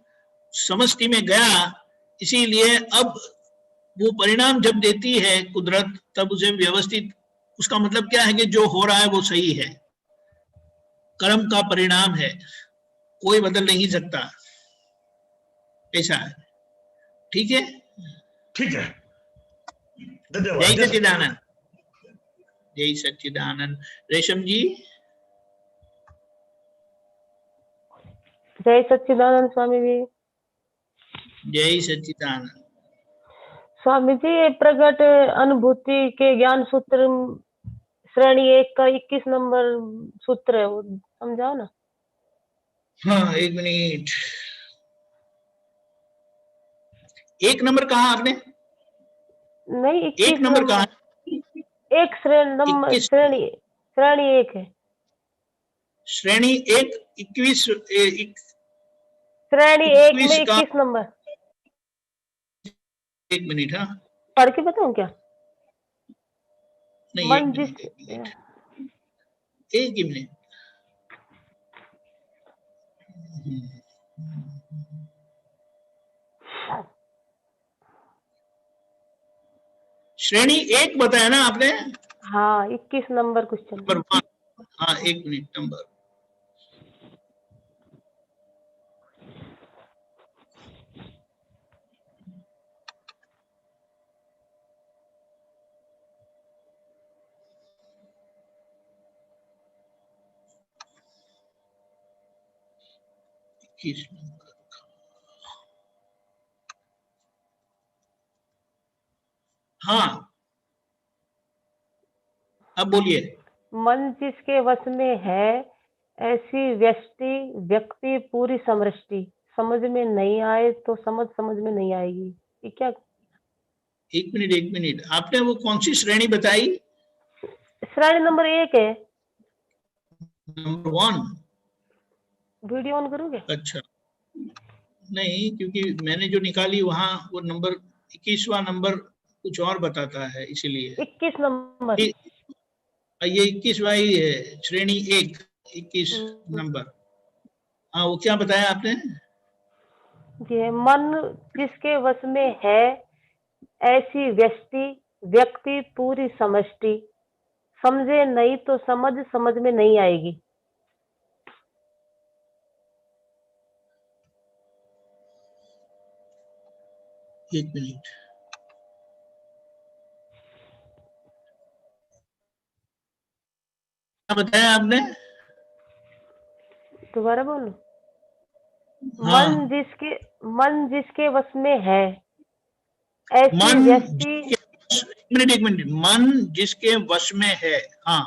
समष्टि में गया, इसीलिए अब वो परिणाम जब देती है कुदरत, तब उसे व्यवस्थित। उसका मतलब क्या है कि जो हो रहा है वो सही है, कर्म का परिणाम है, कोई बदल नहीं सकता, ऐसा है। ठीक है, ठीक है, जय सच्चिदानंद, जय सच्चिदानंद। रेशम जी। जय सच्चिदानंद स्वामी जी। जय सच्चिदानंद। स्वामी जी, ये प्रगट अनुभूति के ज्ञान सूत्र श्रेणी 1 का 21 नंबर सूत्र है, वो समझाओ ना। हाँ, 1 मिनट। 1 नंबर कहा आपने? नहीं, 1 नंबर कहा? एक श्रेणी नंबर, श्रेणी 1 है। श्रेणी 1 21 श्रेणी 1 में 21 नंबर। 1 मिनट। हाँ, पढ़ के बताऊं क्या? नहीं, मन 1 मिनट। श्रेणी 1 बताया ना आपने? हाँ, 21 नंबर क्वेश्चन। नंबर 1। हाँ, 1 मिनट। नंबर किस नंबर? हाँ, अब बोलिए। मन जिसके वश में है, ऐसी व्यक्ति पूरी समष्टि। समझ में नहीं आए तो समझ में नहीं आएगी। ये क्या? 1 मिनट। आपने वो कौन सी श्रेणी बताई? श्रेणी नंबर 1 है। नंबर 1। वीडियो ऑन करोगे? अच्छा, नहीं, क्योंकि मैंने जो निकाली वहां वो नंबर 21वां नंबर कुछ और बताता है, इसीलिए 21 नंबर। ये 21वां ही है, श्रेणी 1 21 नंबर। हाँ, वो क्या बताया आपने? ये मन जिसके वश में है, ऐसी व्यक्ति पूरी समष्टि। समझे नहीं तो समझ में नहीं आएगी। एक मिनट। क्या बताया आपने? दोबारा बोलो। हाँ। मन जिसके वश में है ऐसी मन व्यक्ति, एक मिनट, मन जिसके वश में है, हाँ,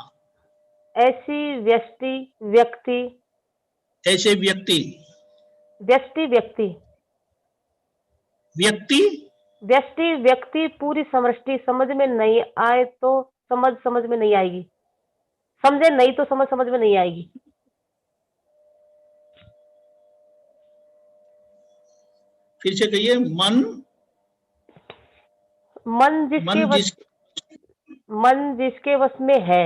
ऐसी व्यक्ति ऐसे व्यक्ति व्यक्ति पूरी समष्टि समझ में नहीं आए तो समझ में नहीं आएगी, समझे नहीं तो समझ में नहीं आएगी। फिर से कहिए। मन जिसके वश में है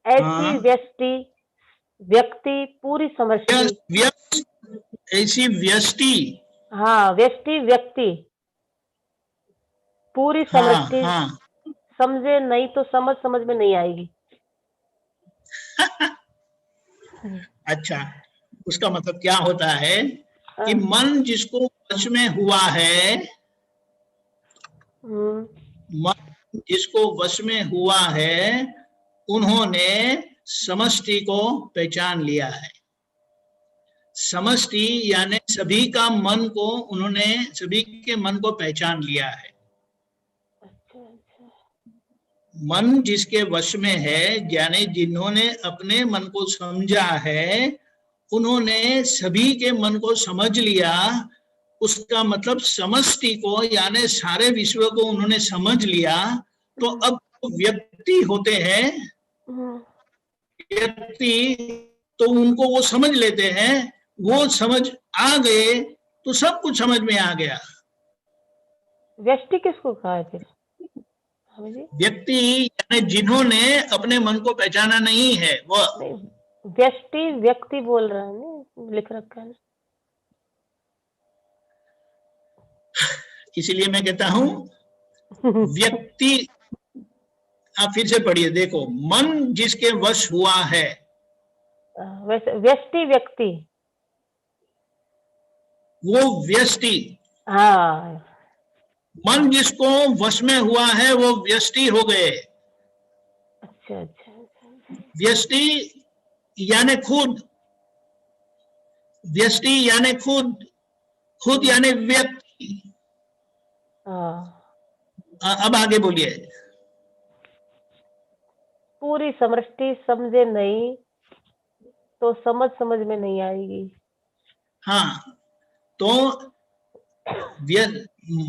ऐसी हाँ। व्यक्ति पूरी समष्टि, ऐसी व्यष्टि, हाँ व्यक्ति पूरी हाँ समष्टि हाँ, समझे नहीं तो समझ में नहीं आएगी। अच्छा, उसका मतलब क्या होता है कि मन जिसको वश में हुआ है, मन जिसको वश में हुआ है, उन्होंने समष्टि को पहचान लिया है। समष्टि यानी सभी का मन को, उन्होंने सभी के मन को पहचान लिया है। मन जिसके वश में है यानी जिन्होंने अपने मन को समझा है, उन्होंने सभी के मन को समझ लिया। उसका मतलब समष्टि को यानी सारे विश्व को उन्होंने समझ लिया। तो अब व्यक्ति होते हैं, व्यक्ति, तो उनको वो समझ लेते हैं, वो समझ आ गए तो सब कुछ समझ में आ गया। व्यक्ति किसको कहा है फिर? व्यक्ति यानी जिन्होंने अपने मन को पहचाना नहीं है, वो व्यक्ति बोल रहा है ना, लिख रखा है। इसीलिए मैं कहता हूं व्यक्ति। आप फिर से पढ़िए, देखो, मन जिसके वश हुआ है, व्यक्ति वो व्यष्टि, हाँ, मन जिसको वश में हुआ है वो व्यष्टि हो गए। अच्छा। व्यष्टि यानी खुद, व्यष्टि यानी खुद यानी व्यक्ति। अब आगे बोलिए। पूरी समष्टि समझे नहीं तो समझ में नहीं आएगी। हाँ, तो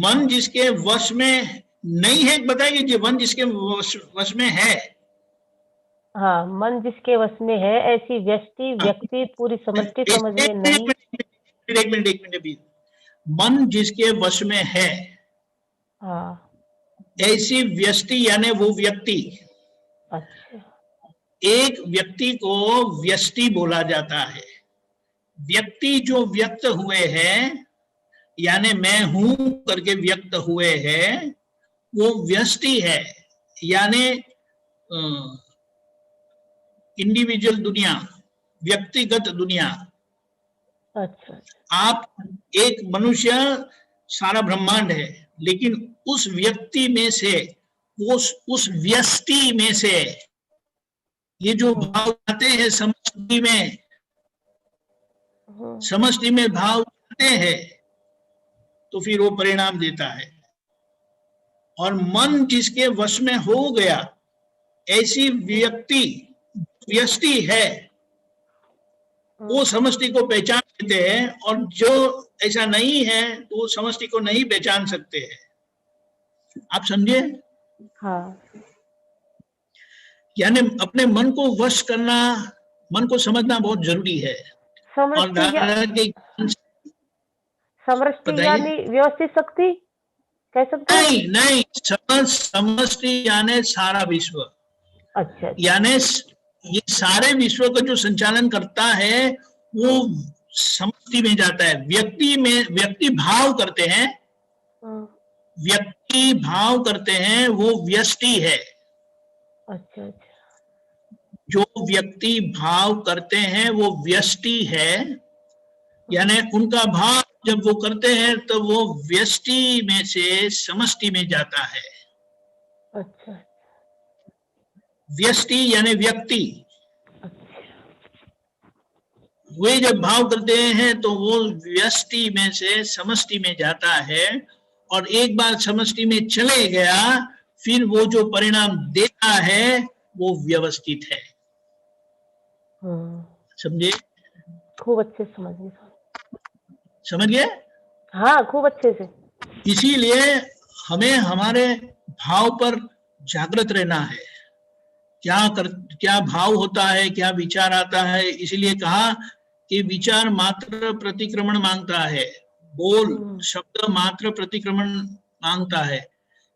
मन जिसके वश में नहीं है, बताइए जी, मन जिसके वश में है। हाँ, मन जिसके वश में है ऐसी व्यक्ति पूरी समष्टि समझ में नहीं। एक मिनट अभी। मन जिसके वश में है, हाँ, ऐसी व्यष्टि यानी वो व्यक्ति। अच्छा। एक व्यक्ति को व्यष्टि बोला जाता है। व्यक्ति जो व्यक्त हुए हैं यानी मैं हूं करके व्यक्त हुए हैं, वो व्यष्टि है, यानी इंडिविजुअल दुनिया, व्यक्तिगत दुनिया। अच्छा। आप एक मनुष्य, सारा ब्रह्मांड है, लेकिन उस व्यक्ति में से, उस व्यष्टि में से ये जो भाव आते हैं समष्टि में भाव आते हैं, तो फिर वो परिणाम देता है। और मन जिसके वश में हो गया, ऐसी व्यष्टि है, वो समष्टि को पहचान लेते हैं, और जो ऐसा नहीं है तो वो समष्टि को नहीं पहचान सकते हैं। आप समझे? हाँ। यानी अपने मन को वश करना, मन को समझना बहुत जरूरी है। और समष्टि यानी व्यवस्थित शक्ति कह सकते हैं? नहीं, समष्टि यानी सारा विश्व। अच्छा। यानी ये सारे विश्व का जो संचालन करता है वो समष्टि में जाता है। व्यक्ति भाव करते हैं, व्यक्ति भाव करते हैं, वो व्यष्टि है। अच्छा। जो व्यक्ति भाव करते हैं वो व्यष्टि है, यानी उनका भाव जब वो करते हैं तो वो व्यष्टि में से समष्टि में जाता है। अच्छा। व्यष्टि यानी व्यक्ति, वे जब भाव करते हैं तो वो व्यष्टि में से समष्टि में जाता है, और एक बार समष्टि में चले गया फिर वो जो परिणाम देता है वो व्यवस्थित है। समझे? खूब अच्छे से समझ गए। समझ गए? हाँ, खूब अच्छे से। इसीलिए हमें हमारे भाव पर जागृत रहना है। क्या भाव होता है, क्या विचार आता है, इसलिए कहा कि विचार मात्र प्रतिक्रमण मांगता है, बोल शब्द मात्र प्रतिक्रमण मांगता है।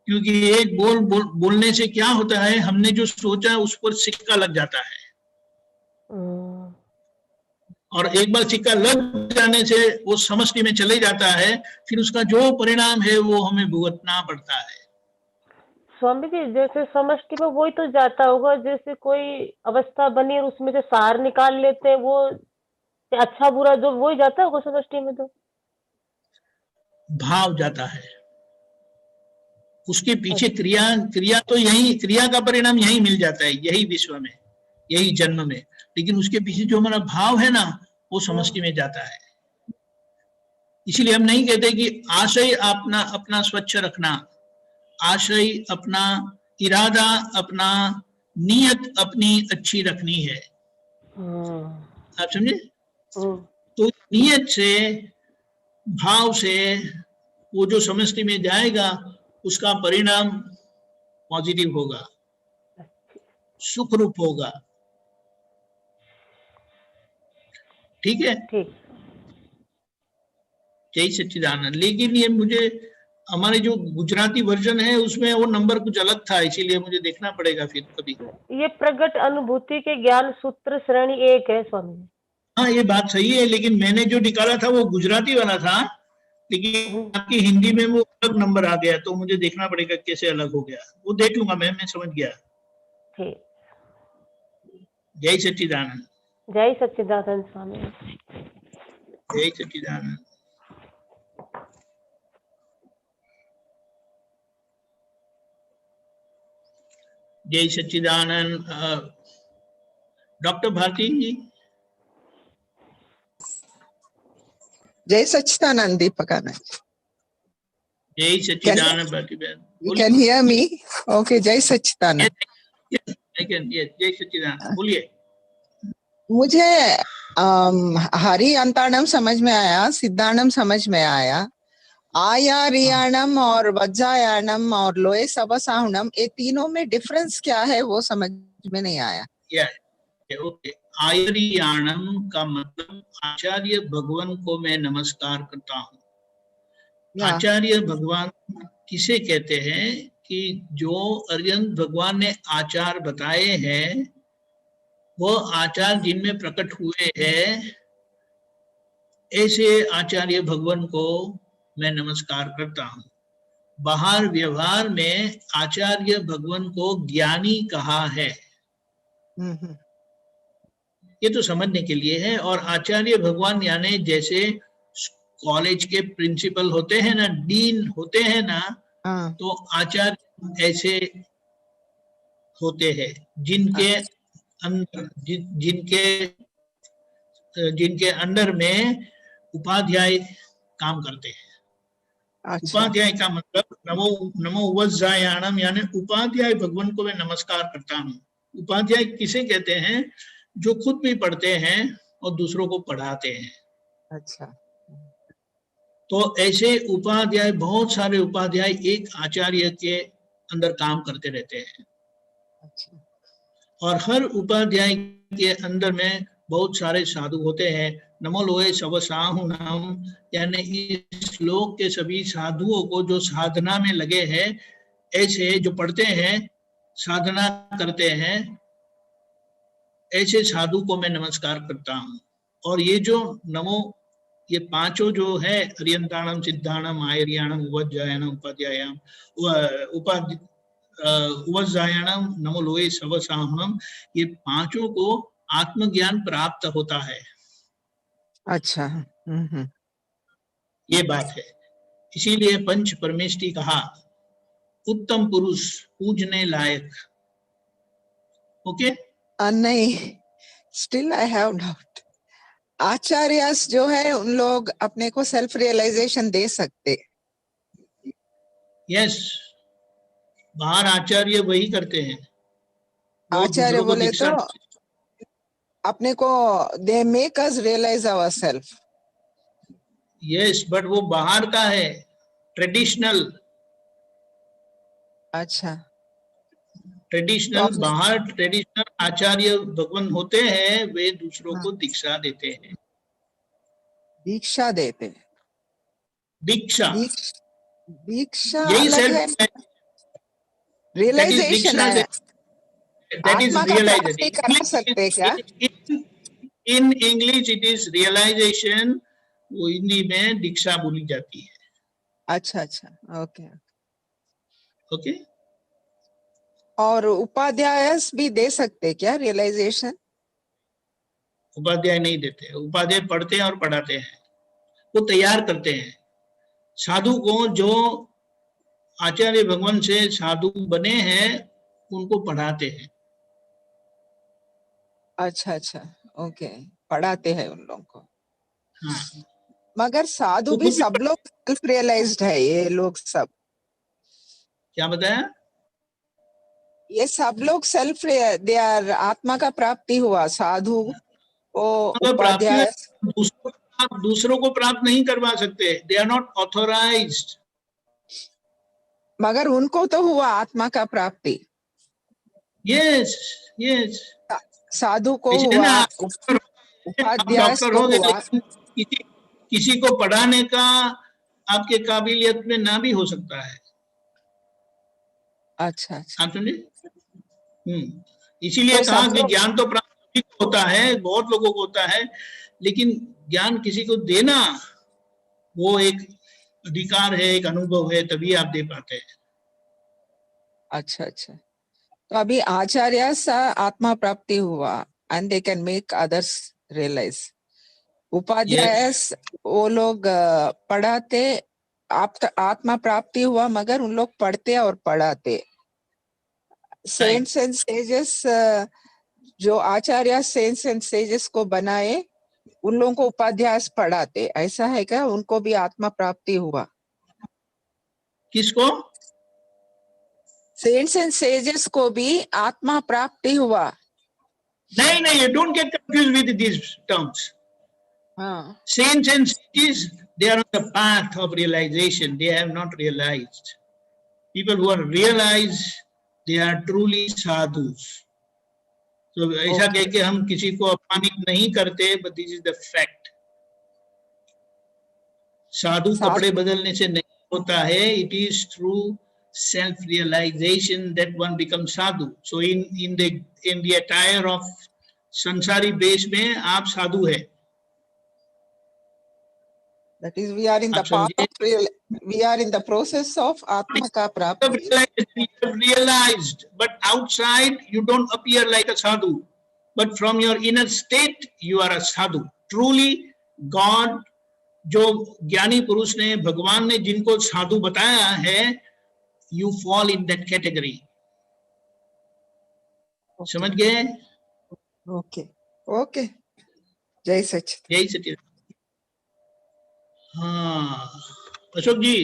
क्योंकि एक बोलने से क्या होता है, हमने जो सोचा उस पर सिक्का लग जाता है, और एक बार सिक्का लग जाने से वो समष्टि में चले जाता है, फिर उसका जो परिणाम है वो हमें भुगतना पड़ता है। स्वामी जी, जैसे समष्टि में वही तो जाता होगा, जैसे कोई अवस्था बनी और उसमें से सार निकाल लेते हैं, वो अच्छा बुरा जो वही जाता होगा समष्टि में। तो भाव जाता है, उसके पीछे क्रिया तो यही, क्रिया का परिणाम यही मिल जाता है, यही विश्व में, यही जन्म में, लेकिन उसके पीछे जो हमारा भाव है ना वो समष्टि में जाता है। इसलिए हम नहीं कहते कि आशय अपना अपना स्वच्छ रखना, आशय अपना, इरादा अपना, नीयत अपनी अच्छी रखनी है। आप समझे? तो नीयत से, भाव से वो जो समष्टि में जाएगा उसका परिणाम पॉजिटिव होगा, सुख रूप होगा। ठीक है? ठीक। जय सच्चिदानंद। लेकिन ये मुझे, हमारे जो गुजराती वर्जन है उसमें वो नंबर कुछ अलग था, इसीलिए मुझे देखना पड़ेगा फिर कभी। ये प्रगट अनुभूति के ज्ञान सूत्र श्रेणी 1 है स्वामी। हाँ, ये बात सही है, लेकिन मैंने जो निकाला था वो गुजराती वाला था, लेकिन आपकी हिंदी में वो अलग नंबर आ गया, तो मुझे देखना पड़ेगा कैसे अलग हो गया, वो देख लूंगा मैं समझ गया। ठीक। जय सच्चिदानंद। जय सच्चिदानंद स्वामी। जय सच्चिदानंद। जय सच्चिदानंद। डॉक्टर भारती जी। जय सच्चिदानंद दीपक आनंद। जय सच्चिदानंद भारती बहन। You can hear me? Okay, जय सच्चिदानंद। जय सच्चिदानंद, बोलिए। मुझे हरि अंतरणम समझ में आया, सिद्धांतम समझ में आया, आयारियाणम और वज्जायाणम और लोए सबसाहुणम, ये तीनों में डिफरेंस क्या है वो समझ में नहीं आया। ओके, आयरियाणम का मतलब आचार्य भगवान को मैं नमस्कार करता हूँ। आचार्य भगवान किसे कहते हैं कि जो अरिहंत भगवान ने आचार बताए हैं, वो आचार जिनमें प्रकट हुए हैं, ऐसे आचार्य भगवान को मैं नमस्कार करता हूँ। बाहर व्यवहार में आचार्य भगवान को ज्ञानी कहा है, ये तो समझने के लिए है। और आचार्य भगवान यानी जैसे कॉलेज के प्रिंसिपल होते हैं ना, डीन होते हैं ना, तो आचार्य ऐसे होते हैं जिनके अंदर, जिनके अंडर में उपाध्याय काम करते हैं। उपाध्याय का मतलब नमो वज्जायाणम, यानी उपाध्याय भगवान को मैं नमस्कार करता हूँ। उपाध्याय किसे कहते हैं? जो खुद भी पढ़ते हैं और दूसरों को पढ़ाते हैं। अच्छा। तो ऐसे उपाध्याय, बहुत सारे उपाध्याय एक आचार्य के अंदर काम करते रहते हैं। अच्छा। और हर उपाध्याय के अंदर में बहुत सारे साधु होते हैं। नमो लोए सब साहुनाम, यानी इस श्लोक के सभी साधुओं को जो साधना में लगे हैं, ऐसे जो पढ़ते हैं, साधना करते हैं, ऐसे साधु को मैं नमस्कार करता हूँ। और ये जो नमो, ये पांचों जो है, अरियंताणम, सिद्धाणम, आयरियाणम, उपज्जायाणम, उपाध्यायाम, उपज्जायाणम, नमो लोए सब साहुनम, ये पांचों को आत्मज्ञान प्राप्त होता है। अच्छा। ये बात है। इसीलिए पंच परमेष्टि कहा, उत्तम पुरुष, पूजने लायक, ओके नहीं, still I have doubt. Acharyas जो है उन लोग अपने को सेल्फ रियलाइजेशन दे सकते। यस, बाहर आचार्य वही करते हैं, वो आचार्य दूसरों को बोले दीक्षा तो अपने को they make us realise our self. Yes, but वो बाहर का है, ट्रेडिशनल। अच्छा, ट्रेडिशनल तो बाहर ट्रेडिशनल आचार्य भगवान होते हैं, वे दूसरों को दीक्षा देते हैं। दीक्षा देते। दीक्षा, दीक्षा यही अलग है, सेल्फ, रियलाइजेशन है। that is आत्मा का प्राप्ति realization. करा सकते क्या? In English it is realization, वो हिंदी में दीक्षा बोली जाती है। अच्छा अच्छा, ओके ओके, और उपाध्याय भी दे सकते क्या रियलाइजेशन? उपाध्याय नहीं देते, उपाध्याय पढ़ते हैं और पढ़ाते हैं, वो तैयार करते हैं साधु को। जो आचार्य भगवान से साधु बने हैं उनको पढ़ाते हैं। अच्छा अच्छा, ओके, पढ़ाते हैं उन लोगों को। हाँ, मगर साधु वो भी खुद सब लोग सेल्फ रियलाइज्ड है, ये लोग सब, क्या बताया? ये सब लोग सेल्फ, दे आर आत्मा का प्राप्ति हुआ। साधु को उपाध्याय दूसरों को प्राप्त नहीं करवा सकते, दे आर नॉट ऑथोराइज्ड। मगर उनको तो हुआ आत्मा का प्राप्ति। यस यस, साधु को ऐसे हुआ, ना, उपाध्याय डॉक्टर को हो हुआ। गए, किसी को पढ़ाने का आपके काबिलियत में ना भी हो सकता है। अच्छा अच्छा, आप समझे? इसीलिए तो कहा सब कि लोग ज्ञान तो प्राप्त होता है, बहुत लोगों को होता है, लेकिन ज्ञान किसी को देना वो एक अधिकार है, एक अनुभव है, तभी आप दे पाते हैं। अच्छा अच्छा, तो अभी आचार्य सा आत्मा प्राप्ति हुआ and they can make others realise. उपाध्याय वो लोग पढ़ाते, आप आत्मा प्राप्ति हुआ मगर उन लोग पढ़ते और पढ़ाते। सेंट्स एंड सेजेस जो आचार्य सेंट्स एंड सेजेस को बनाए उन लोगों को उपाध्याय पढ़ाते, ऐसा है क्या? उनको भी आत्मा प्राप्ति हुआ? किसको? सेंट्स एंड सेजेस को भी आत्मा प्राप्ति हुआ? नहीं नहीं, don't get confused with these terms. Saints and sages, they are on the path of realization. They have not realized. People who are realized, they are truly sadhus. So ऐसा कह के हम किसी को अपमानित नहीं करते, but this is the fact. साधु कपड़े बदलने से नहीं होता है. It is through self-realization that one becomes sadhu. So in the attire of संसारी बेश में आप साधु है. That is, we are in the path of we are in the process of Atma ka prapti. Realized, but outside you don't appear like a sadhu, but from your inner state you are a sadhu. Truly, God, जो ज्ञानी पुरुष ने, भगवान ने जिनको साधु बताया है, you fall in that category. समझ गए? Okay, okay. जय सच्चिदानंद। जय सच्चिदानंद। हाँ, अशोक जी।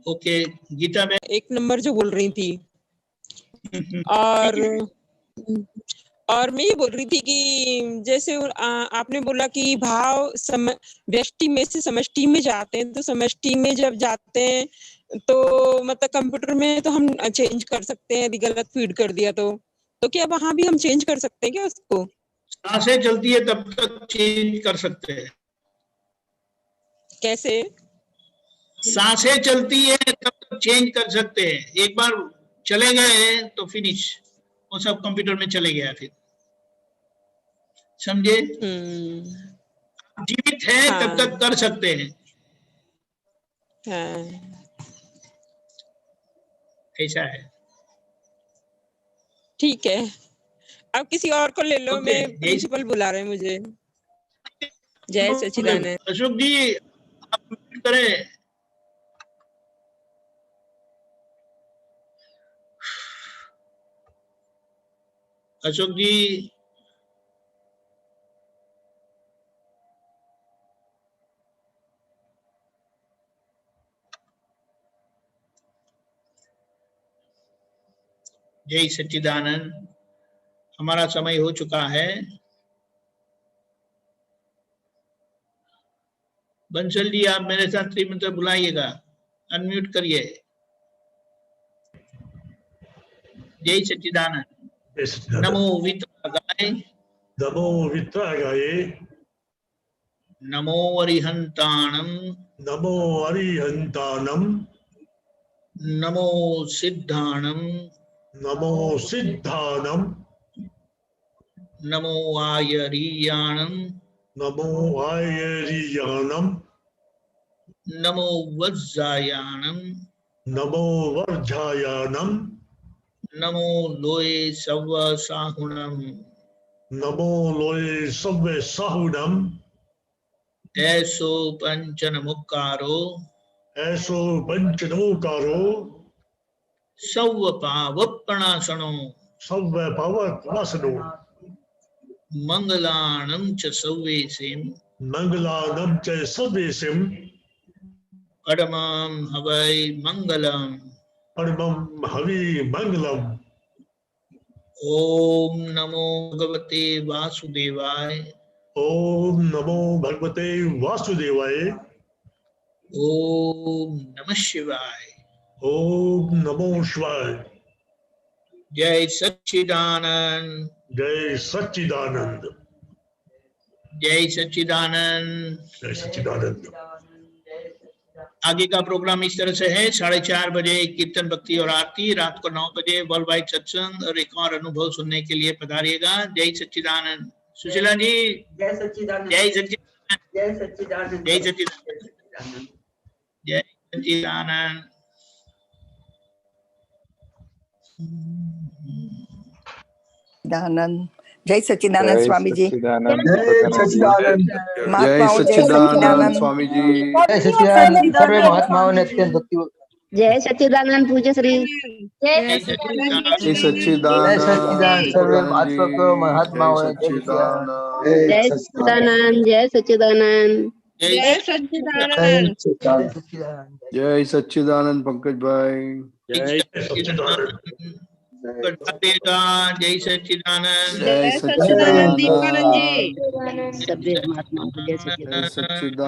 ओके, गीता में एक नंबर जो बोल रही थी। और मैं ये बोल रही थी कि जैसे आपने बोला कि भाव व्यष्टि में से समष्टि में जाते हैं, तो समष्टि में जब जाते हैं तो मतलब कंप्यूटर में तो हम चेंज कर सकते हैं, यदि गलत फीड कर दिया तो क्या वहां भी हम चेंज कर सकते हैं क्या उसको? सांसें चलती है तब तक चेंज कर सकते हैं। कैसे? सांसें चलती है तब तक चेंज कर सकते हैं। एक बार चले गए तो फिनिश, वो सब कंप्यूटर में चले गया। फिर समझे? जीवित है तब तक कर सकते हैं। ऐसा है, ठीक है। अब किसी और को ले लो। मैं प्रिंसिपल बुला रहे हैं मुझे। जय सच्चिदानंद। अशोक जी आप करें, अशोक जी, जय सच्चिदानंद। हमारा समय हो चुका है। बंसल जी, आप मेरे साथ त्रिमंत्र बुलाइएगा, अनम्यूट करिए। जय सच्चिदानंद। नमो वितरागाय, नमो वितरागाय, नमो अरिहंताणम, नमो अरिहंतानम, नमो सिद्धाणम, नमो सिद्धानम, नमो आयरीयाणम, नमो आयरियानम, नमो वज्जायाणम, नमो वर्झायानम, नमो लोये सव्व साहुणम, नमो लोये सव्वे साहुनम, ऐसो पंचन मुक्कारो, ऐसो पंचनोकारो, सव्व पावपणासनो, सव्वे पावकवासनो, मंगलाणं च सव्वेसिं, मंगलानम च सवेसिम, परमं हवै मंगलम्। परमं हवि मंगलम। ओम नमो भगवते वासुदेवाय, ओम नमो भगवते वासुदेवाय, ओम नमः शिवाय। ओम नमो शिवाय। जय सच्चिदानंद, जय सच्चिदानंद, जय सच्चिदानंद। जय सच्चिदानंद। आगे का प्रोग्राम इस तरह से है: 4:30 बजे कीर्तन भक्ति और आरती, रात को 9 बजे वर्ल्ड वाइड सत्संग और एक और अनुभव सुनने के लिए पधारिएगा। जय सच्चिदानंद। सुशीला जी, जय सच्चिदानंद, जय सच्चिदानंद, जय सच्चिदानंद, जय सच्चिदानंद, जय सच्चिदानंद। सच्चिदानंद। जय सच्चिदानंद स्वामी जी। जय सच्चिदानंद। महात्माओं जय सच्चिदानंद स्वामी जी। जय सच्चिदानंद, सर्वे महात्माओं ने अत्यंत भक्ति। जय सच्चिदानंद पूज्य श्री। जय सच्चिदानंद, जय सच्चिदानंद। जय सच्चिदानंद, सर्वे महात्माओं ने जय सच्चिदानंद। जय सच्चिदानंद, जय सच्चिदानंद। जय सच्चिदानंद। जय सच्चिदानंद पंकज भाई। जय सच्चिदानंद। जय सच्चिदानंद, जय सच्चिदानंद। सभी महात्माओं को जय सच्चिदानंद। जय सच्चिदानंद।